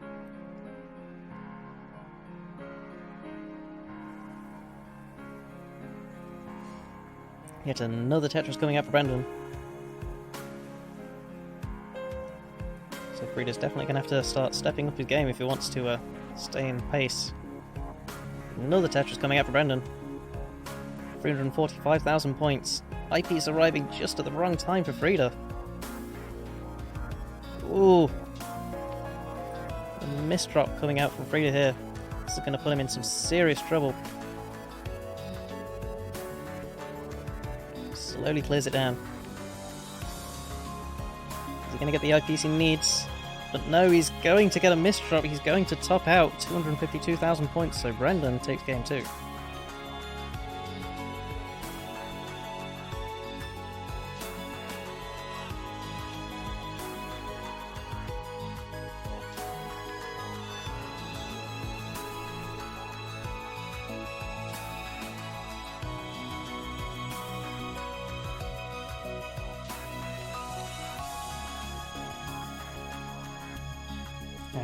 Yet another Tetris coming out for Brendan. So Frida's definitely going to have to start stepping up his game if he wants to stay in pace. Another Tetris coming out for Brendan. 345,000 points. Eyepiece arriving just at the wrong time for Frida. Ooh. A misdrop coming out from Frida here. This is going to put him in some serious trouble. Slowly clears it down. Is he going to get the eyepiece he needs? But no, he's going to get a misdrop. He's going to top out 252,000 points, so Brendan takes game 2.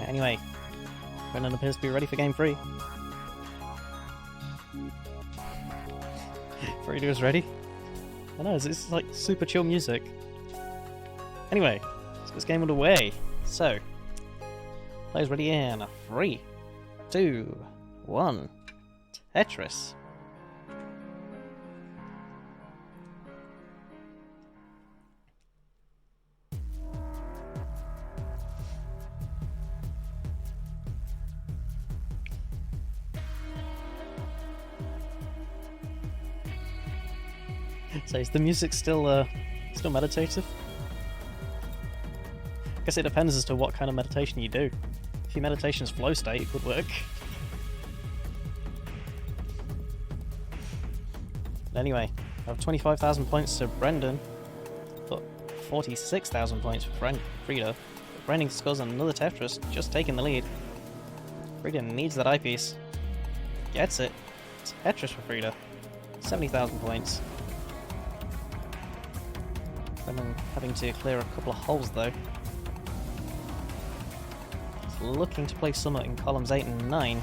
Anyway, Brendan appears to be ready for game 3. Frida is ready. I know, it's like super chill music. Anyway, let's get this game underway. So, players ready in 3, 2, 1, Tetris. So is the music still meditative? I guess it depends as to what kind of meditation you do. If your meditation's flow state, it could work. But anyway, I have 25,000 points to Brendan, but 46,000 points for Frida. Brendan scores another Tetris, just taking the lead. Frida needs that eyepiece. Gets it. Tetris for Frida. 70,000 points. Brendan having to clear a couple of holes though. He's looking to play Summer in columns 8 and 9.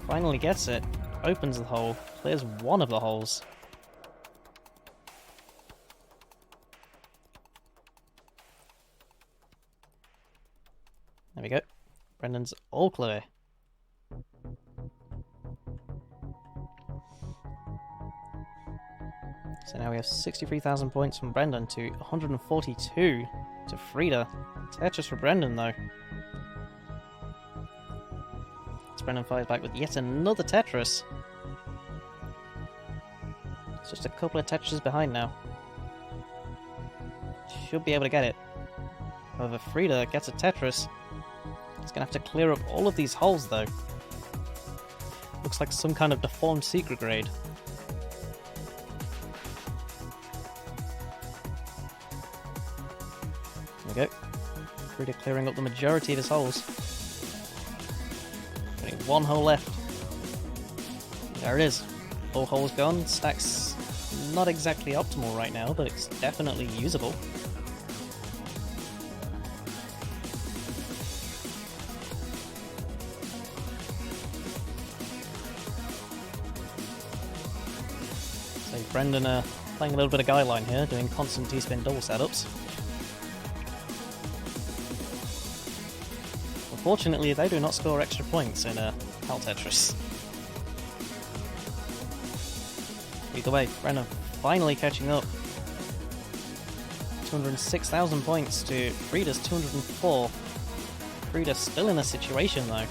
Finally gets it. opens the hole, clears one of the holes. There we go. Brendan's all clear. So now we have 63,000 points from Brendan to 142 to Frida. Tetris for Brendan though. As Brendan fires back with yet another Tetris. It's just a couple of Tetris behind now. Should be able to get it. However, Frida gets a Tetris. He's gonna have to clear up all of these holes though. Looks like some kind of deformed secret grade. There we go. Frida clearing up the majority of his holes. Only one hole left. There it is. All holes gone. Stack's not exactly optimal right now, but it's definitely usable. So Brendan playing a little bit of guideline here, doing constant T-spin double setups. Unfortunately, they do not score extra points in PAL Tetris. Either way, Brendan finally catching up. 206,000 points to Frida's 204. Frida still in a situation though.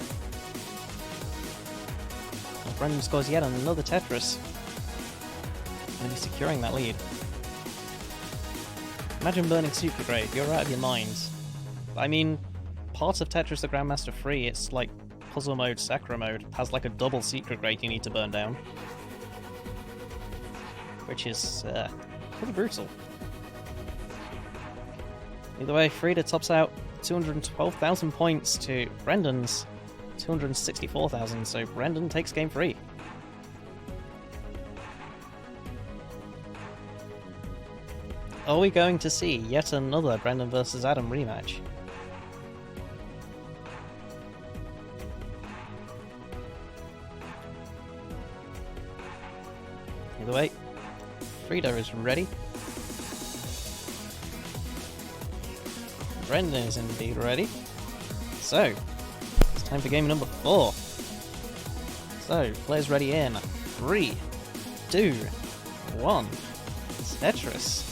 And Brendan scores yet another Tetris. Going to be securing that lead. Imagine burning Super Grade, you're out of your mind. I mean, part of Tetris the Grandmaster Free, it's like puzzle mode, Sakura mode, has like a double secret grade you need to burn down. Which is pretty brutal. Either way, Frida tops out 212,000 points to Brendan's 264,000, so Brendan takes game 3. Are we going to see yet another Brendan vs. Adam rematch? Either way, Frida is ready. Brendan is indeed ready. So, it's time for game number 4. So, players ready in 3, 2, 1. Tetris.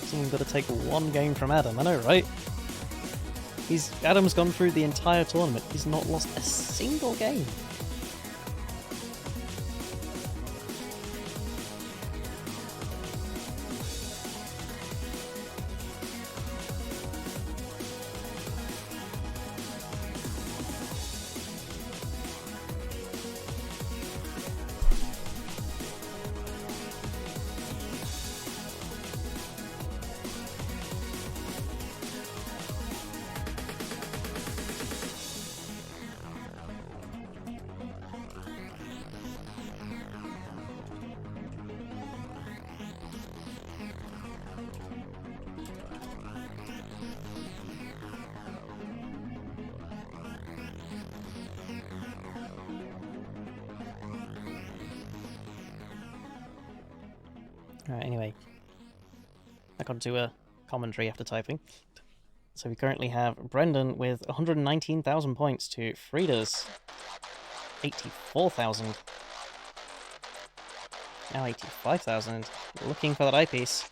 Someone's got to take one game from Adam, I know, right? Adam's gone through the entire tournament. He's not lost a single game. Alright, anyway. Back onto a commentary after typing. So we currently have Brendan with 119,000 points to Frida's 84,000. Now 85,000. Looking for that eyepiece.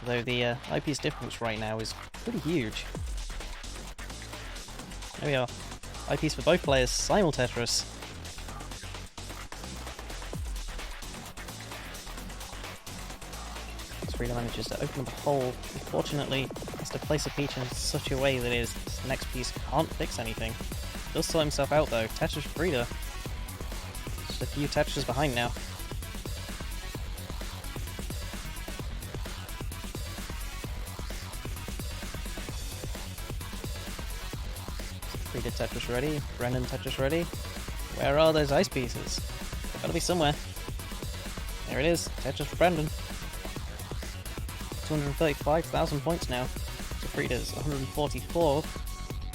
Though the eyepiece difference right now is pretty huge. There we are. Eyepiece for both players, simul Tetris. Frida manages to open up a hole. Unfortunately, has to place a piece in such a way that his next piece can't fix anything. Does sort himself out though. Tetris Frida. Just a few Tetris behind now. Frida Tetris ready. Brendan Tetris ready. Where are those ice pieces? They've got to be somewhere. There it is. Tetris for Brendan. 235,000 points now. So Frida's 144.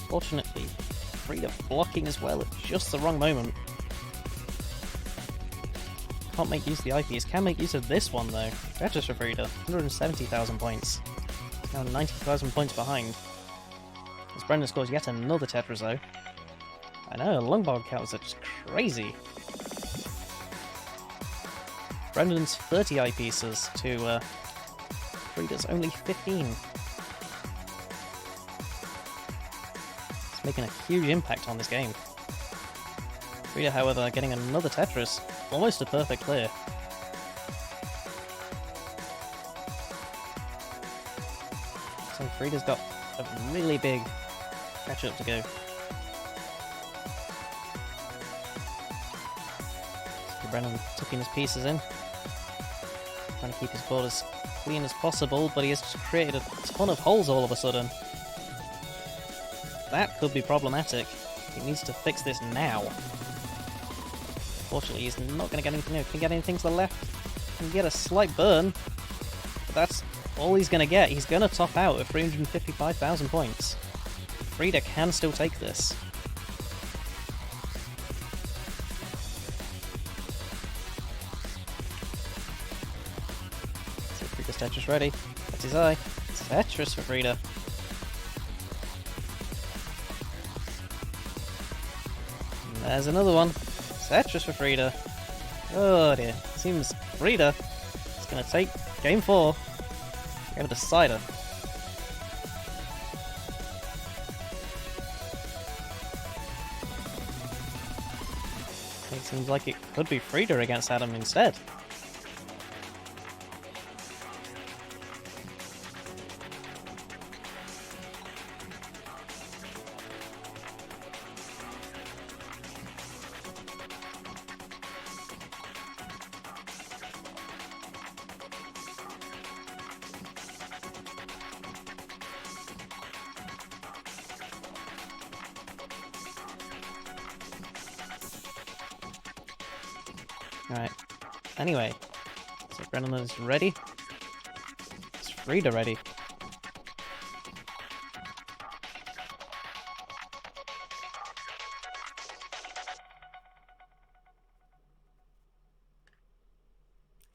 Fortunately, Frida blocking as well at just the wrong moment. Can't make use of the IPs. Can make use of this one though. Tetris for Frida, 170,000 points. Now 90,000 points behind. As Brendan scores yet another Tetris though. I know, Lungbog counts are just crazy. Brendan's 30 eyepieces to Frida's only 15. It's making a huge impact on this game. Frida, however, getting another Tetris. Almost a perfect clear. So Frida's got a really big catch-up to go. So Brennan tucking his pieces in. Trying to keep his board as clean as possible, but he has just created a ton of holes all of a sudden. That could be problematic. He needs to fix this now. Unfortunately, he's not going to get anything new. Can get anything to the left. Can get a slight burn. But that's all he's going to get. He's going to top out at 355,000 points. Frida can still take this. So Frida's Tetris ready. That's his eye. Tetris for Frida. And there's another one. Tetris for Frida. Oh dear. Seems Frida is going to take game 4. We have a decider. It seems like it could be Frida against Adam instead. Alright. Anyway, so Brennan is ready. Is Frida ready?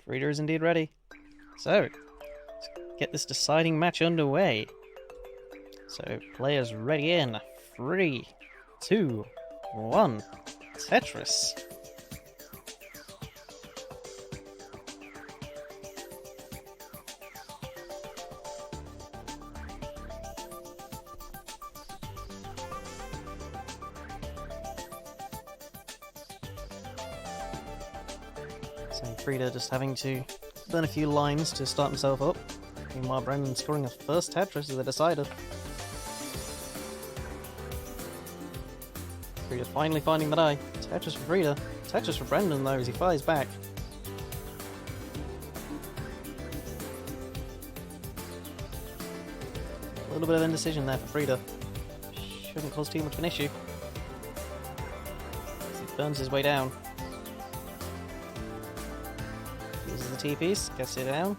Frida is indeed ready. So, let's get this deciding match underway. So, players ready in 3, 2, 1. Tetris. So Frida just having to burn a few lines to start himself up. Meanwhile, Brendan scoring a first Tetris as a decider. Frida's finally finding the die. Tetris for Frida. Tetris for Brendan though as he fires back. A little bit of indecision there for Frida. Shouldn't cause too much of an issue. As he burns his way down. Uses the T-piece, gets it down.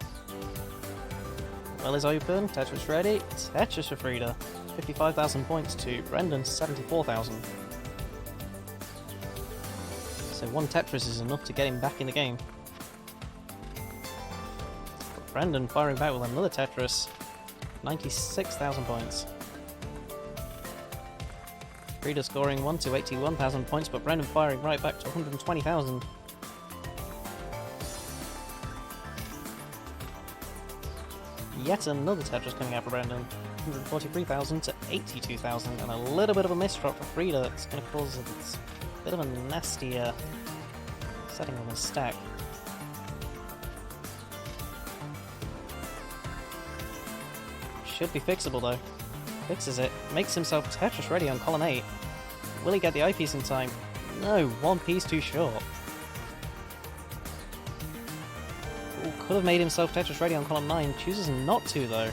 Well is open, Tetris ready. Tetris for Frida. 55,000 points to Brendan, 74,000. So one Tetris is enough to get him back in the game. But Brendan firing back with another Tetris. 96,000 points. Frida scoring 1 to 81,000 points, but Brendan firing right back to 120,000. Yet another Tetris coming out for Brendan. 143,000 to 82,000, and a little bit of a misdrop for Frida. It's going to cause a bit of a nasty setting on his stack. Should be fixable though. Fixes it. Makes himself Tetris ready on column 8. Will he get the eyepiece in time? No, one piece too short. Ooh, could have made himself Tetris ready on column 9. Chooses not to though.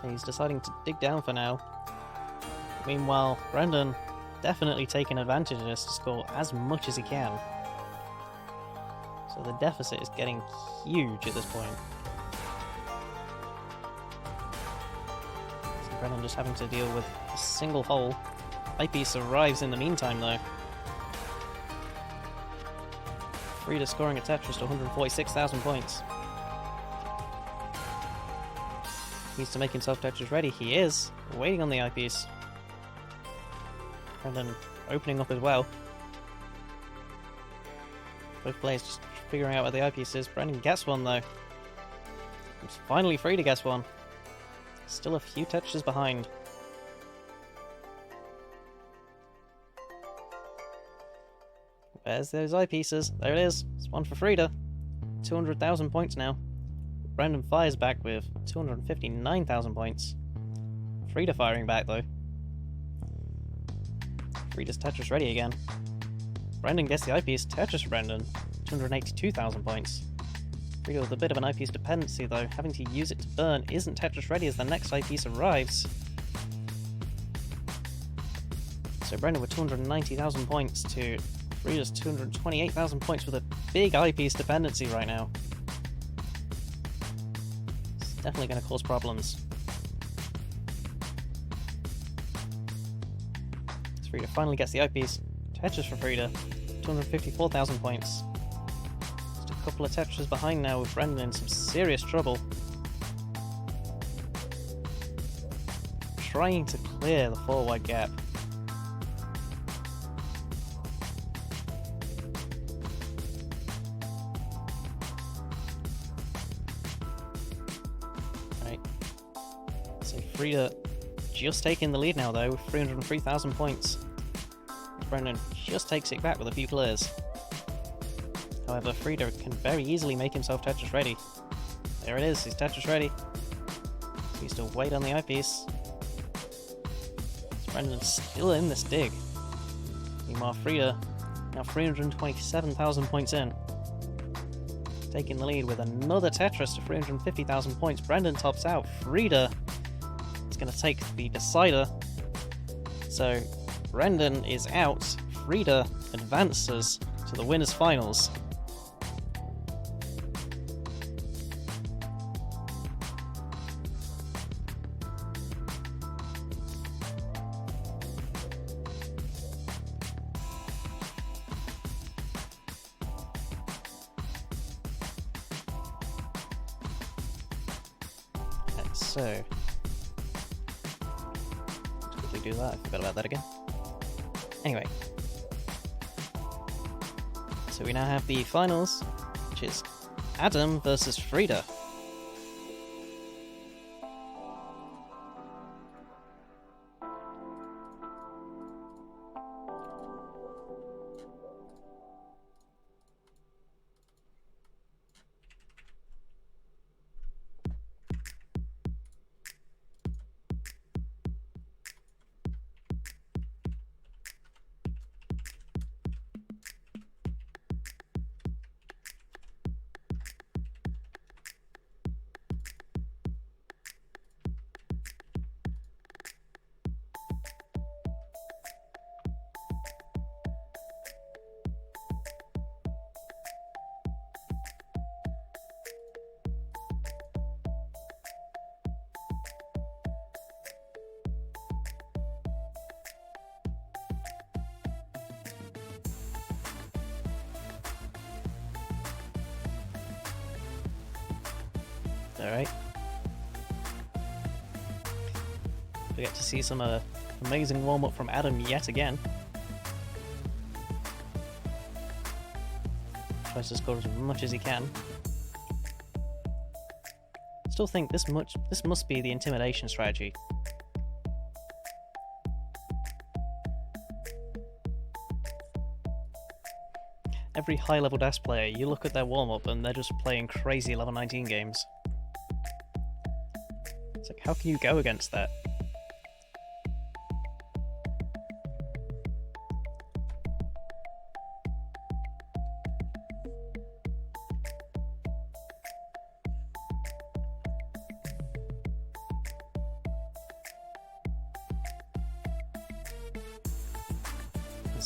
So he's deciding to dig down for now. Meanwhile, Brendan definitely taking advantage of this to score as much as he can. So the deficit is getting huge at this point. So Brennan just having to deal with a single hole. Eyepiece arrives in the meantime though. Frida scoring a Tetris to 146,000 points. Needs to make himself Tetris ready. He is. Waiting on the eyepiece. Brendan opening up as well. Both players just figuring out where the eyepiece is. Brendan gets one though. He's finally free to guess one. Still a few Tetris behind. Where's those eyepieces? There it is. It's one for Frida. 200,000 points now. Brendan fires back with 259,000 points. Frida firing back though. Frida's Tetris ready again. Brendan gets the eyepiece. Tetris for Brendan. 282,000 points. Frida with a bit of an eyepiece dependency though. Having to use it to burn isn't Tetris ready as the next eyepiece arrives. So Brendan with 290,000 points to Frida's 228,000 points with a big eyepiece dependency right now. It's definitely going to cause problems. So Frida finally gets the eyepiece. Tetris for Frida, 254,000 points. Just a couple of Tetris behind now with Brendan in some serious trouble. Trying to clear the 4-wide gap. Frida just taking the lead now though with 303,000 points. Brendan just takes it back with a few clears. However, Frida can very easily make himself Tetris ready. There it is, he's Tetris ready. So he's still wait on the eyepiece. So Brendan's still in this dig. Meanwhile, Frida now 327,000 points in. Taking the lead with another Tetris to 350,000 points. Brendan tops out. Frida going to take the decider. So Brendan is out. Frida advances to the winners finals. So do that. I forgot about that again. Anyway, so we now have the finals, which is Adam versus Frida. Alright. We get to see some amazing warm-up from Adam yet again. Tries to score as much as he can. Still think this must be the intimidation strategy. Every high-level DAS player, you look at their warm-up and they're just playing crazy level 19 games. It's like, how can you go against that?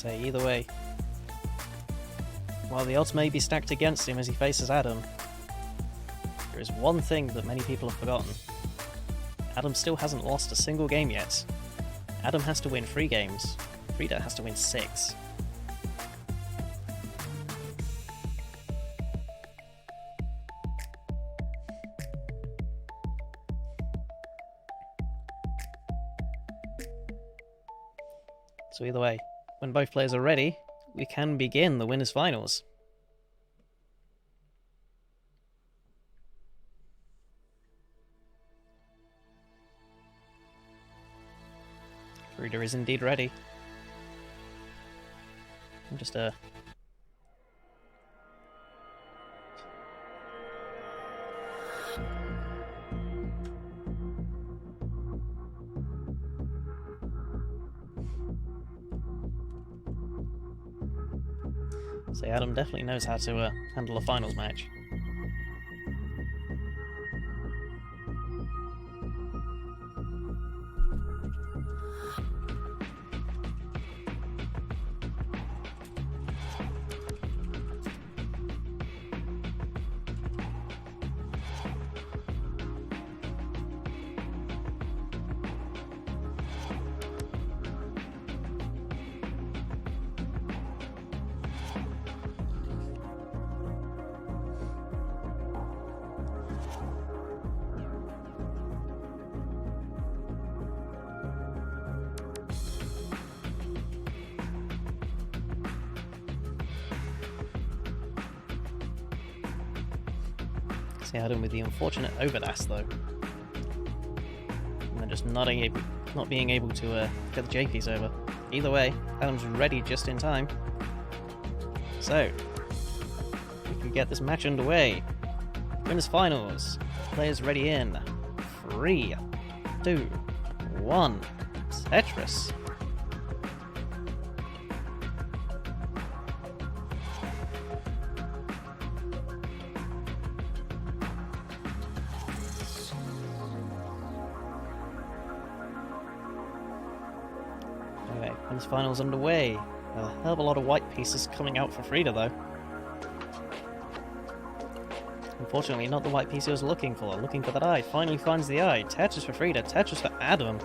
say, either way. While the odds may be stacked against him as he faces Adam, there is one thing that many people have forgotten. Adam still hasn't lost a single game yet. Adam has to win 3 games. Frida has to win 6. So either way, when both players are ready, we can begin the winners' finals. Frida is indeed ready. I'm just say Adam definitely knows how to handle a finals match. See Adam with the unfortunate overdash though. And then just not being able to get the J piece over. Either way, Adam's ready just in time. So, we can get this match underway. Winners finals. Players ready in 3, 2, 1. Tetris. Winners finals underway. A hell of a lot of white pieces coming out for Frida though. Unfortunately, not the white piece he was looking for. Looking for that eye. Finally finds the eye. Tetris for Frida. Tetris for Adam.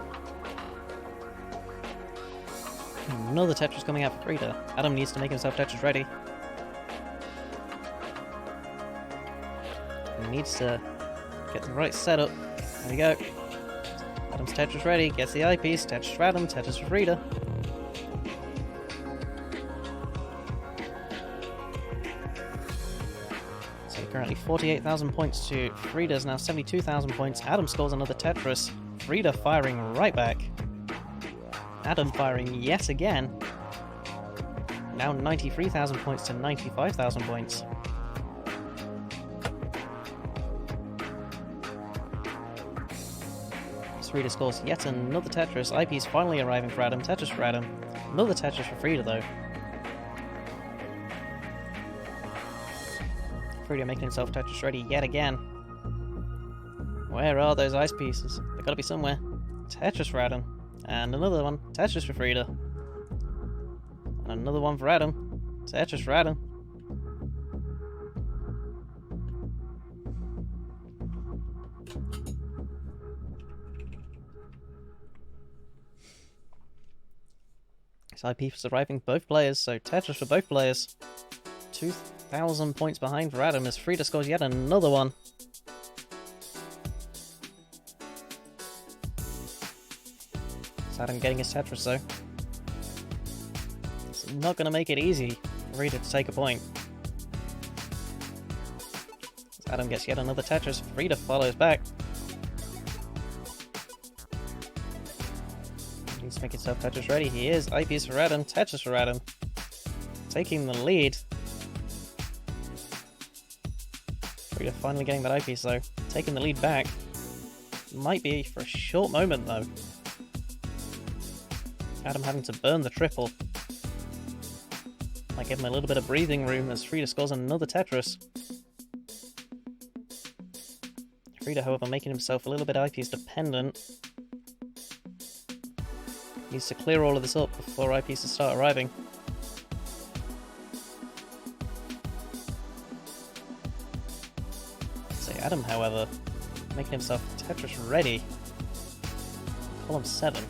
Another Tetris coming out for Frida. Adam needs to make himself Tetris ready. He needs to get the right setup. There we go. Adam's Tetris ready. Gets the eye piece. Tetris for Adam. Tetris for Frida. Currently 48,000 points to Frida's now 72,000 points. Adam scores another Tetris. Frida firing right back. Adam firing yet again. Now 93,000 points to 95,000 points. Frida scores yet another Tetris. IP's finally arriving for Adam. Tetris for Adam. Another Tetris for Frida though. Frida making himself Tetris ready yet again. Where are those ice pieces? They've got to be somewhere. Tetris for Adam. And another one. Tetris for Frida. And another one for Adam. Tetris for Adam. This IP is surviving both players, so Tetris for both players. 2,000 points behind for Adam as Frida scores yet another one. It's Adam getting his Tetris though. It's not going to make it easy for Frida to take a point. As Adam gets yet another Tetris, Frida follows back. He needs to make himself Tetris ready. He is. IPs for Adam, Tetris for Adam. Taking the lead. Frida finally getting that eyepiece though. Taking the lead back. Might be for a short moment though. Adam having to burn the triple. Might give him a little bit of breathing room as Frida scores another Tetris. Frida, however, making himself a little bit eyepiece dependent. Needs to clear all of this up before eyepieces start arriving. Adam, however, making himself Tetris ready. Column 7.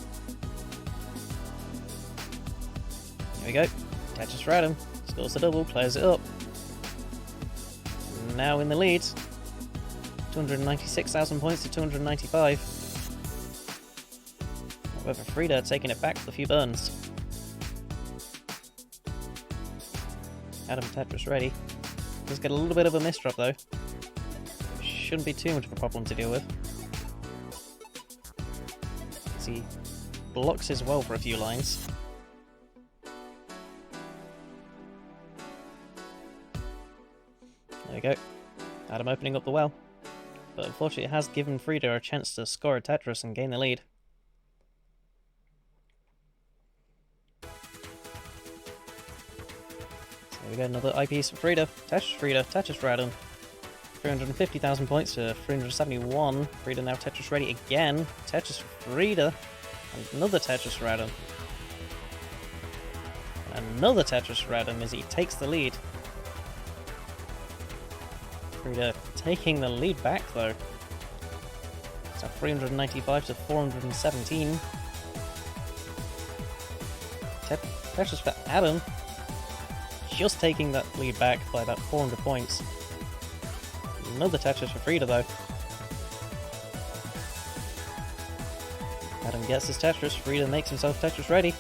Here we go. Tetris for Adam. Scores the double, clears it up. Now in the lead. 296,000 points to 295. However, Frida taking it back with a few burns. Adam Tetris ready. Does get a little bit of a misdrop though. Shouldn't be too much of a problem to deal with. As he blocks his well for a few lines. There we go. Adam opening up the well. But unfortunately it has given Frida a chance to score a Tetris and gain the lead. There we go, another eyepiece for Frida. Tetris for Adam. 350,000 points to 371. Frida now Tetris ready again. Tetris for Frida. And another Tetris for Adam. And another Tetris for Adam as he takes the lead. Frida taking the lead back though. It's at 395 to 417. Tetris for Adam. Just taking that lead back by about 400 points. Another Tetris for Frida though. Adam gets his Tetris, Frida makes himself Tetris ready.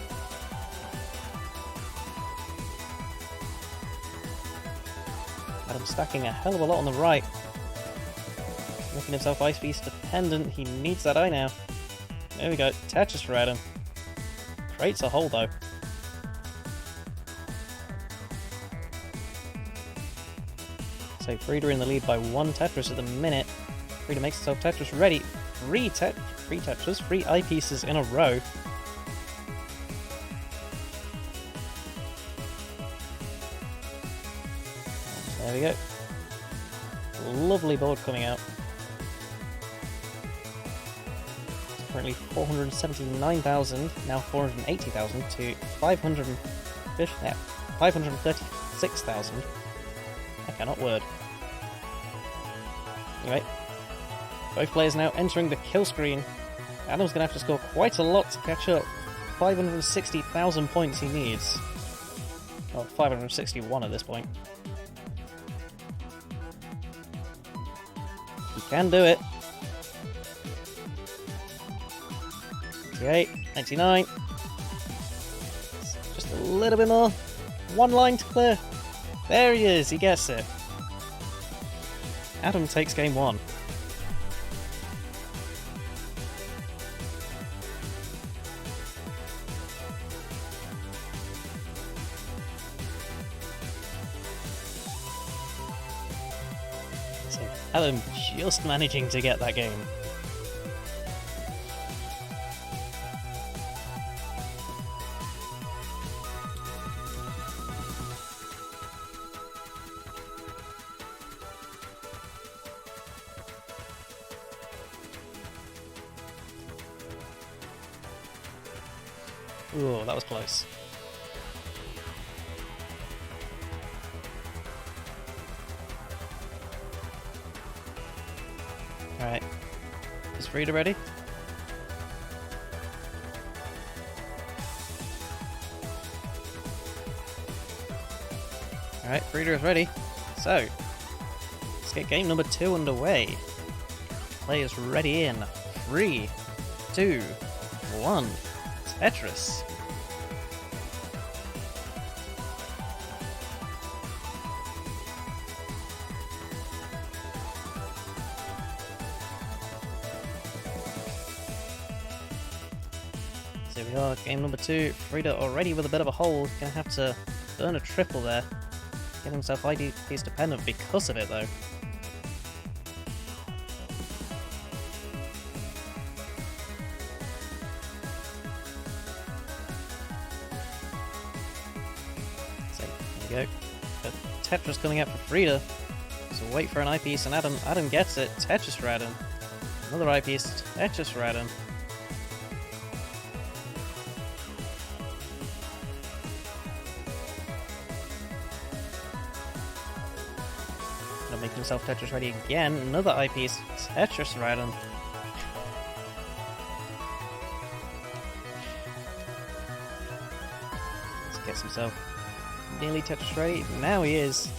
Adam stacking a hell of a lot on the right. Making himself Ice Beast dependent, he needs that eye now. There we go, Tetris for Adam. Creates a hole though. So Frida in the lead by 1 Tetris at the minute. Frida makes herself Tetris ready. Three Tetris, 3 eyepieces in a row. There we go. Lovely board coming out. It's currently 479,000, now 480,000 to 536,000. I cannot word. Anyway, both players now entering the kill screen. Adam's going to have to score quite a lot to catch up. 560,000 points he needs. Well, 561 at this point. He can do it. 98, 99. Just a little bit more. 1 line to clear. There he is, he gets it. Adam takes game 1. So Adam just managing to get that game. Ooh, that was close. Alright. Is Frida ready? Alright, Frida is ready. So, let's get game number 2 underway. Players ready in 3, 2, 1. Tetris. So we are, game number 2. Frida already with a bit of a hole. Gonna have to burn a triple there. Get himself ID piece dependent because of it though. Go. But Tetris coming out for Frida. So wait for an eyepiece and Adam gets it. Tetris for Adam. Another eyepiece. Tetris for Adam. Gonna make himself Tetris ready again. Another eyepiece. Tetris Radom. Let's get himself nearly Tetris ready. Now he is.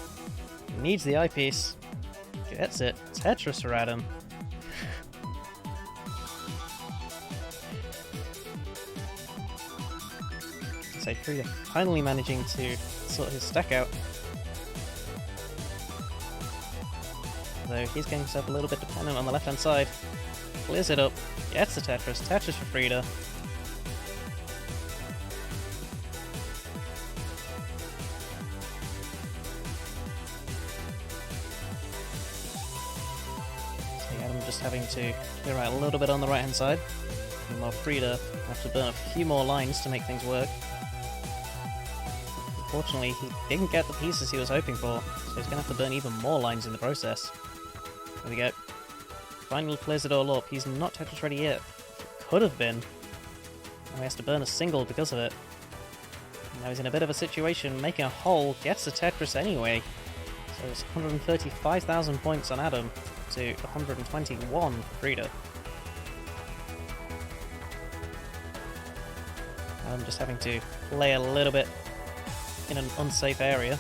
He needs the eyepiece. Gets it. Tetris Radom. So Frida finally managing to sort his stack out. Though he's getting himself a little bit dependent on the left hand side. Clears it up. Gets the Tetris. Tetris for Frida. I'm just having to clear out a little bit on the right hand side, and while Frida have to burn a few more lines to make things work. Unfortunately, he didn't get the pieces he was hoping for, so he's going to have to burn even more lines in the process. There we go. Finally clears it all up. He's not Tetris ready yet. Could have been. Now he has to burn a single because of it. Now he's in a bit of a situation, making a hole, gets the Tetris anyway. So it's 135,000 points on Adam to 121 for Frida. I'm just having to lay a little bit in an unsafe area.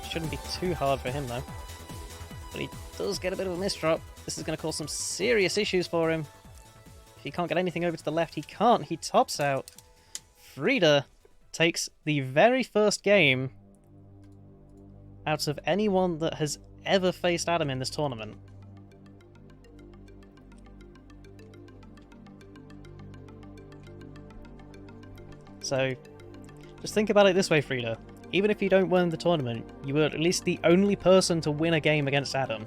Shouldn't be too hard for him though. But he does get a bit of a misdrop. This is going to cause some serious issues for him. If he can't get anything over to the left, he can't. He tops out. Frida takes the very first game out of anyone that has ever faced Adam in this tournament. So, just think about it this way, Frida. Even if you don't win the tournament, you were at least the only person to win a game against Adam.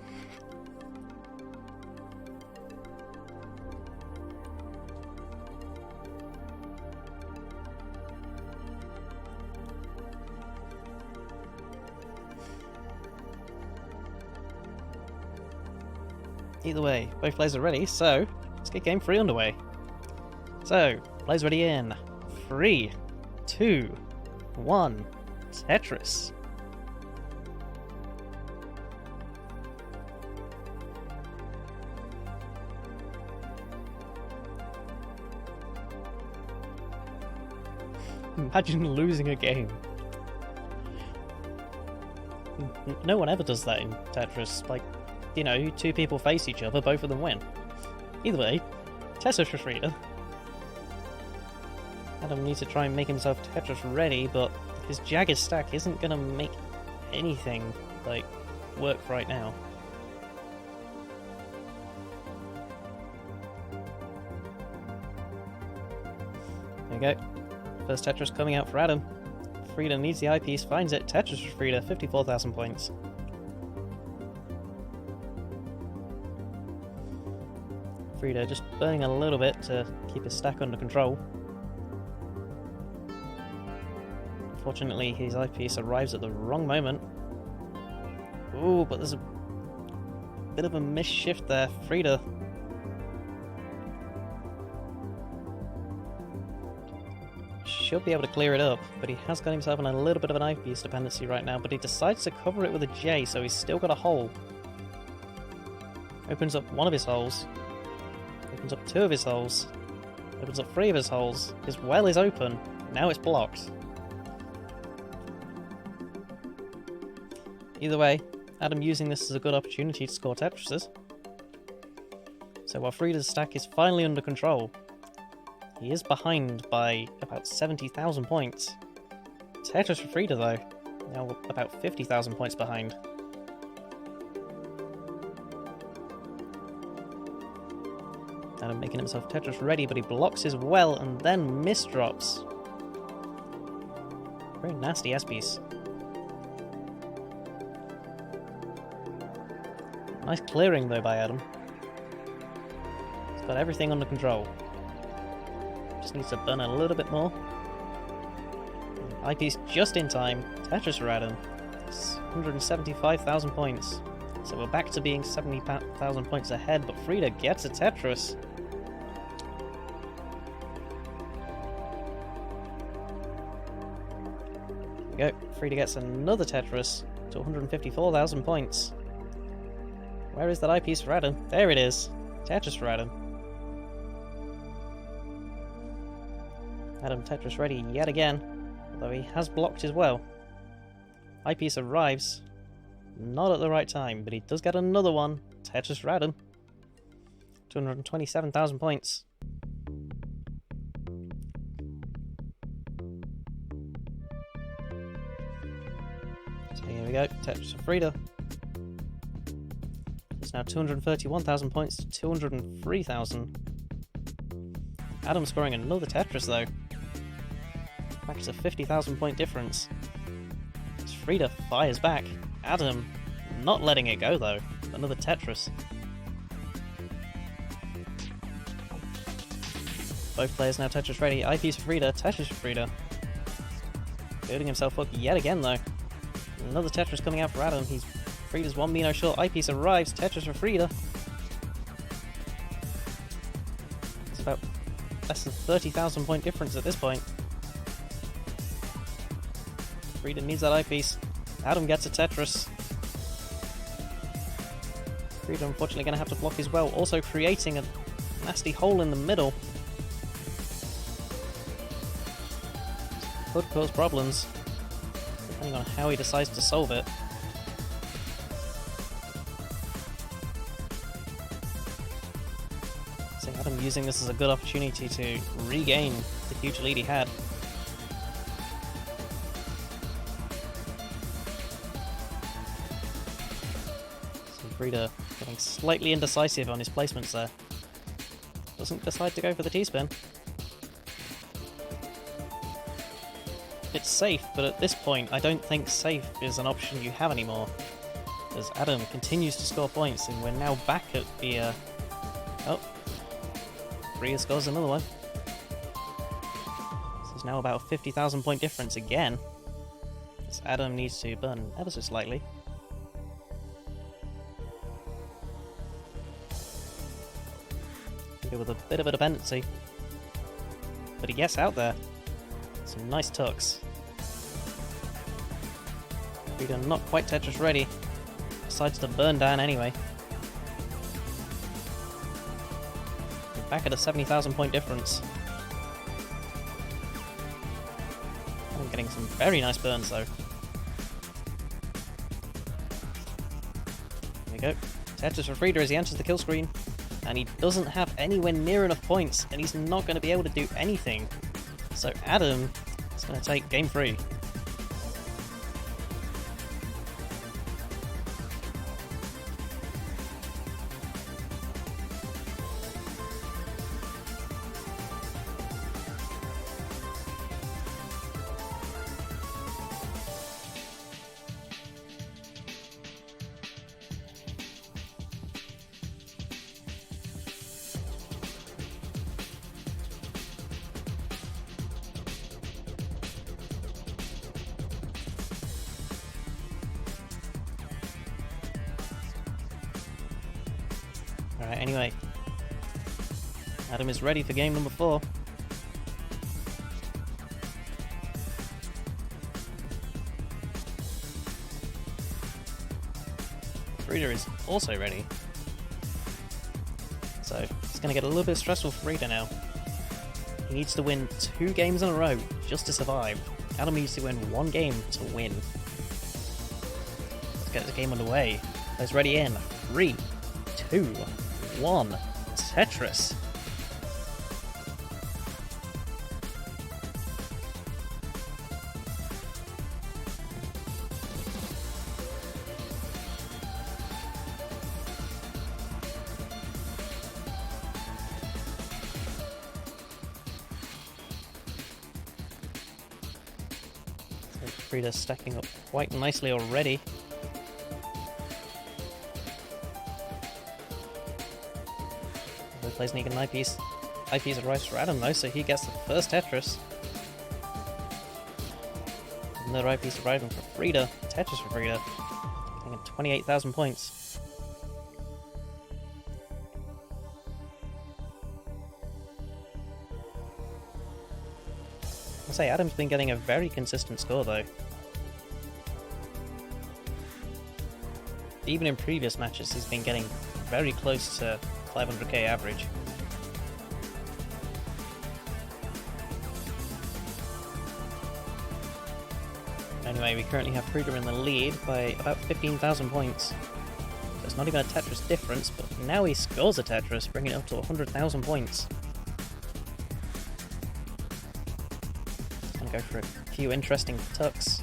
Either way, both players are ready, so let's get game 3 underway. So, players ready in 3, 2, 1, Tetris. Imagine losing a game. No one ever does that in Tetris. Like, you know, two people face each other, both of them win. Either way, Tetris for Frida. Adam needs to try and make himself Tetris ready, but his jagged stack isn't going to make anything, like, work right now. There we go. First Tetris coming out for Adam. Frida needs the eyepiece, finds it. Tetris for Frida, 54,000 points. Frida just burning a little bit to keep his stack under control. Unfortunately, his eyepiece arrives at the wrong moment. Ooh, but there's a bit of a misshift there. Frida should be able to clear it up, but he has got himself in a little bit of an eyepiece dependency right now, but he decides to cover it with a J, so he's still got a hole. Opens up one of his holes. Opens up two of his holes. Opens up three of his holes. His well is open. Now it's blocked. Either way, Adam using this as a good opportunity to score Tetrises. So while Frida's stack is finally under control, he is behind by about 70,000 points. Tetris for Frida though, now about 50,000 points behind. Adam making himself Tetris ready, but he blocks his well and then misdrops. Very nasty S-piece. Nice clearing though by Adam. He's got everything under control. Just needs to burn a little bit more. Eyepiece just in time. Tetris for Adam. It's 175,000 points. So we're back to being 70,000 points ahead, but Frida gets a Tetris. go. Frida gets another Tetris to 154,000 points. Where is that eyepiece for Adam? There it is. Tetris for Adam. Adam Tetris ready yet again, although he has blocked as well. Eyepiece arrives, not at the right time, but he does get another one. Tetris for Adam. 227,000 points. So here we go, Tetris for Frida. It's now 231,000 points to 203,000. Adam scoring another Tetris though. Back to 50,000 point difference. As Frida fires back. Adam not letting it go though. Another Tetris. Both players now Tetris ready. Eyepiece for Frida, Tetris for Frida. Building himself up yet again though. Another Tetris coming out for Adam. Frida's one Mino short. Eyepiece arrives. Tetris for Frida. It's about less than 30,000 point difference at this point. Frida needs that eyepiece. Adam gets a Tetris. Frida unfortunately going to have to block as well, also creating a nasty hole in the middle. Could cause problems, depending on how he decides to solve it. So Adam using this as a good opportunity to regain the huge lead he had. So Frida getting slightly indecisive on his placements there. Doesn't decide to go for the T-spin. It's safe, but at this point I don't think safe is an option you have anymore. As Adam continues to score points, and we're now back at the... Oh. Frida scores another one. This is now about a 50,000 point difference again. As Adam needs to burn ever so slightly. Frida with a bit of a dependency. But he gets out there. Some nice tucks. Frida not quite Tetris ready. Decides to burn down anyway. We're back at a 70,000 point difference. I'm getting some very nice burns though. There we go. Tetris for Frida as he enters the kill screen. And he doesn't have anywhere near enough points, and he's not going to be able to do anything. So Adam is going to take game 3. Alright, anyway. Adam is ready for game number 4. Frida is also ready. So, it's going to get a little bit stressful for Frida now. He needs to win 2 games in a row just to survive. Adam needs to win 1 game to win. Let's get the game underway. Let's ready in. 3, 2, 1. Tetris. Frida's stacking up quite nicely already. Plays Negan eyepiece. Eyepiece arrives for Adam though, so he gets the first Tetris. Another eyepiece arriving for Frida. Tetris for Frida. Getting at 28,000 points. I'll say Adam's been getting a very consistent score though. even in previous matches, he's been getting very close to 500k average. Anyway, we currently have Frida in the lead by about 15,000 points. So it's not even a Tetris difference, but now he scores a Tetris, bringing it up to 100,000 points. He's going to go for a few interesting tucks.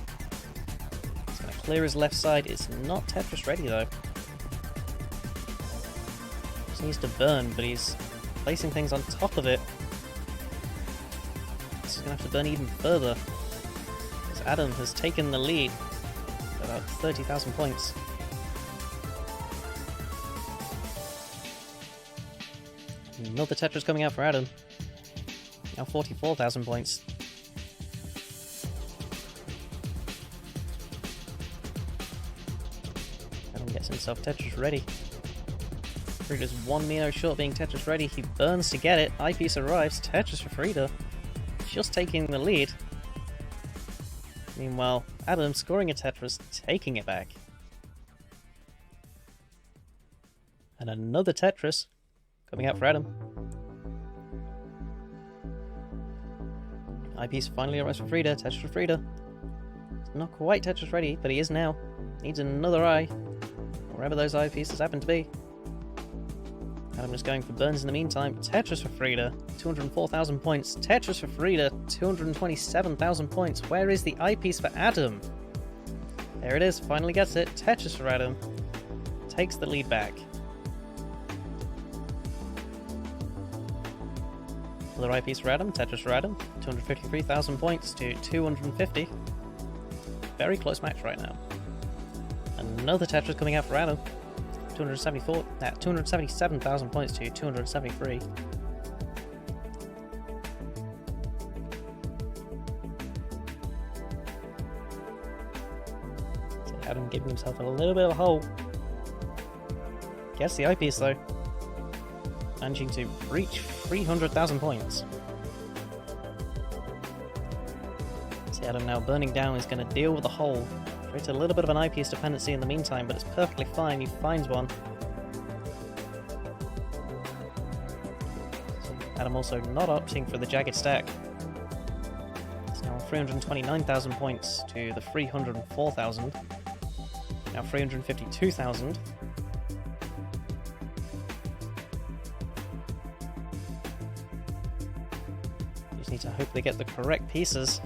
He's going to clear his left side. It's not Tetris ready though. Just needs to burn, but he's placing things on top of it. So he's going to have to burn even further. Adam has taken the lead by about 30,000 points. Another Tetris coming out for Adam. Now 44,000 points. Adam gets himself Tetris ready. Frida's 1 Mino short being Tetris ready. He burns to get it. Eyepiece arrives. Tetris for Frida. Just taking the lead. Meanwhile, Adam scoring a Tetris, taking it back. And another Tetris coming out for Adam. Eyepiece finally arrives for Frida. Tetris for Frida. It's not quite Tetris ready, but he is now. Needs another eye, wherever those eyepieces happen to be. Adam is going for burns in the meantime. Tetris for Frida, 204,000 points. Tetris for Frida, 227,000 points. Where is the eyepiece for Adam? There it is, finally gets it. Tetris for Adam. Takes the lead back. Another eyepiece for Adam. Tetris for Adam, 253,000 points to 250. Very close match right now. Another Tetris coming out for Adam. 277,000 points to 273. So Adam giving himself a little bit of a hole. Gets the eyepiece though. Managing to reach 300,000 points. See Adam now burning down is going to deal with the hole. Create a little bit of an eyepiece dependency in the meantime, but it's perfectly fine. He finds one. So Adam also not opting for the jagged stack. It's now 329,000 points to the 304,000. Now 352,000. Just need to hope they get the correct pieces.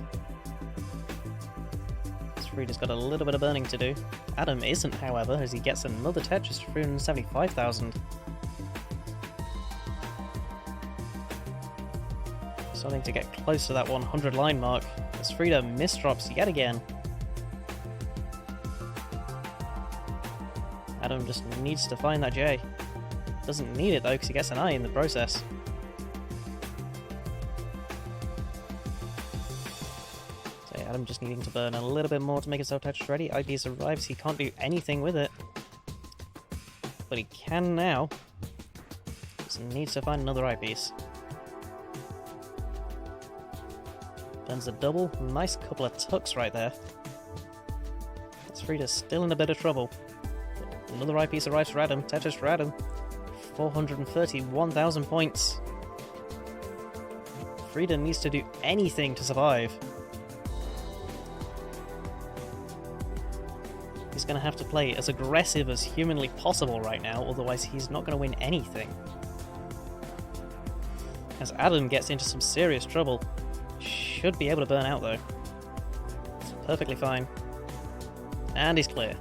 Frida's got a little bit of burning to do. Adam isn't, however, as he gets another Tetris for 375,000. Starting to get close to that 100 line mark as Frida misdrops yet again. Adam just needs to find that J. Doesn't need it though because he gets an I in the process. Adam just needing to burn a little bit more to make himself Tetris ready. Eyepiece arrives, he can't do anything with it. But he can now. Just needs to find another eyepiece. Burns a double, nice couple of tucks right there. Frida's still in a bit of trouble. Another eyepiece arrives for Adam, Tetris for Adam. 431,000 points. Frida needs to do anything to survive. He's going to have to play as aggressive as humanly possible right now, otherwise he's not going to win anything. As Adam gets into some serious trouble. Should be able to burn out though. It's perfectly fine. And he's clear.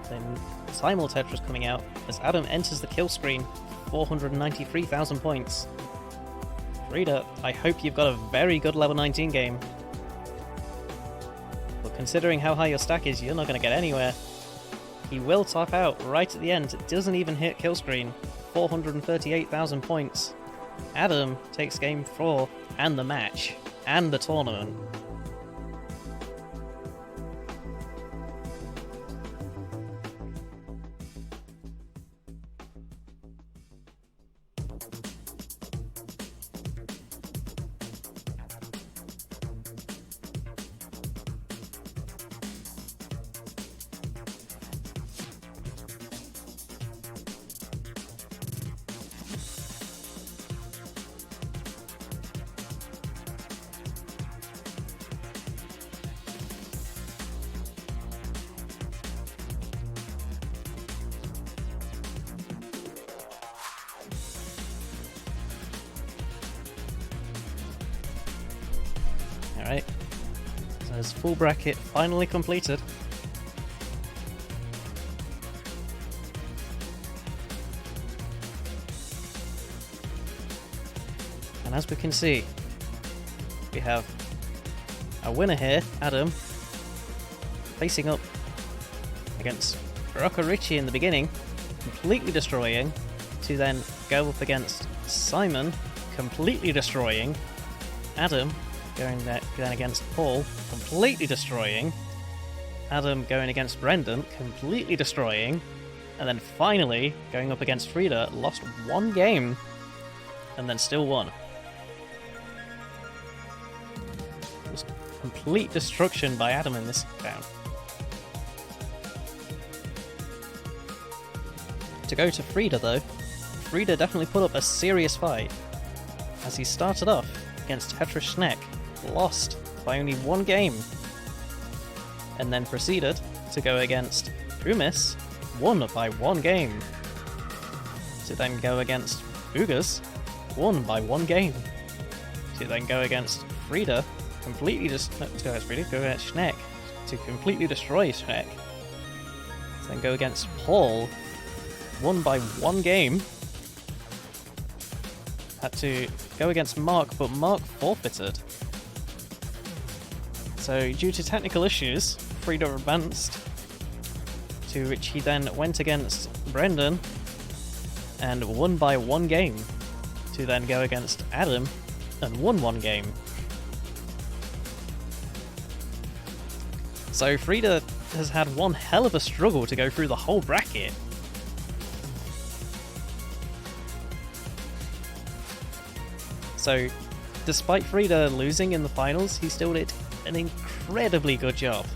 Then Simul Tetris coming out as Adam enters the kill screen. 493,000 points. Frida, I hope you've got a very good level 19 game. But considering how high your stack is, you're not going to get anywhere. He will top out right at the end. It doesn't even hit kill screen. 438,000 points. Adam takes game 4 and the match and the tournament. Alright. So his full bracket finally completed. And as we can see, we have a winner here, Adam, facing up against Rocco-Richie in the beginning, completely destroying, to then go up against Simon, completely destroying, Adam going then against Paul, completely destroying, Adam going against Brendan, completely destroying, and then finally going up against Frida, lost one game, and then still won. Just complete destruction by Adam in this round. To go to Frida though, Frida definitely put up a serious fight, as he started off against Tetris Schneck, lost by only one game, and then proceeded to go against Umis, won by one game, to then go against Ugas, won by one game, to then go against Frida, completely go against Schneck, to completely destroy Schneck, to then go against Paul, won by one game, had to go against Mark, but Mark forfeited. So due to technical issues, Frida advanced, to which he then went against Brendan and won by one game, to then go against Adam and won one game. So Frida has had one hell of a struggle to go through the whole bracket. So, despite Frida losing in the finals, he still did an incredibly good job.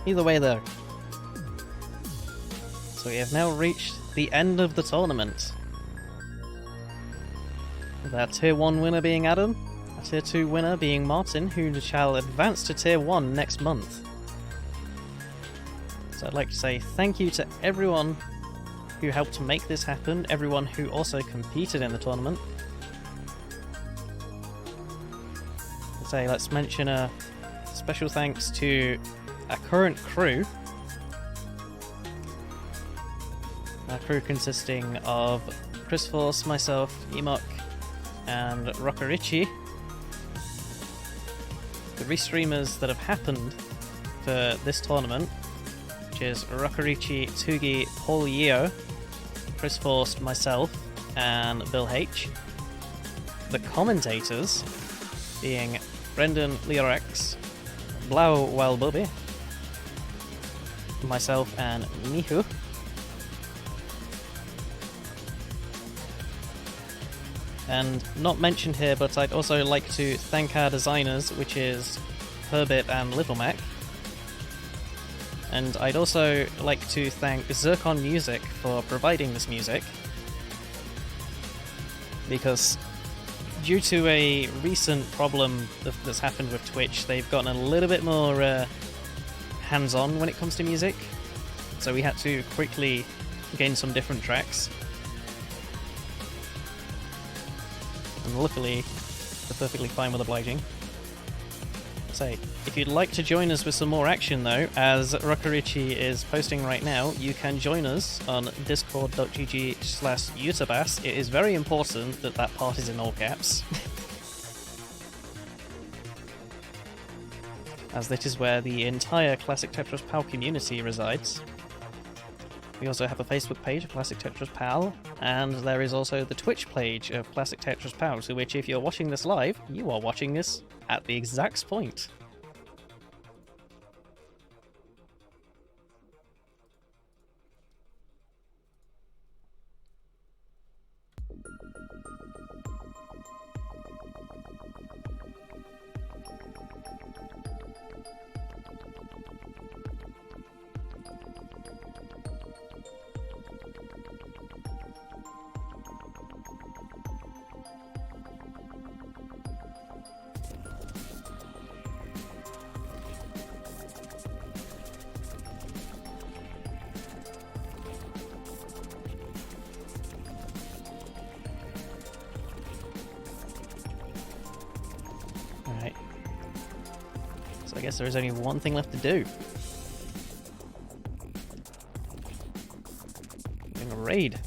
Either way though. So we have now reached the end of the tournament. With our Tier 1 winner being Adam, our Tier 2 winner being Martin, who shall advance to Tier 1 next month. So I'd like to say thank you to everyone who helped to make this happen, everyone who also competed in the tournament. Let's mention a special thanks to our current crew. Our crew consisting of Chris Force, myself, Emok, and Rocco-Richie. The restreamers that have happened for this tournament, which is Rocco-Richie, Tugi, Paul Yeo, Chris Force, myself, and Bill H. The commentators being Brendan Leorex, Blau Walbubby, myself, and Mihu. And not mentioned here, but I'd also like to thank our designers, which is Herbit and Little Mac. And I'd also like to thank Zircon Music for providing this music, because due to a recent problem that's happened with Twitch, they've gotten a little bit more hands-on when it comes to music, so we had to quickly gain some different tracks. And luckily, they're perfectly fine with obliging. So, if you'd like to join us with some more action though, as Rocco-Richie is posting right now, you can join us on discord.gg/utabas. It is very important that that part is in all caps. As that is where the entire Classic Tetris PAL community resides. We also have a Facebook page of Classic Tetris PAL, and there is also the Twitch page of Classic Tetris PAL, to which if you're watching this live, you are watching this at the exact point. So I guess there is only one thing left to do. Doing a raid.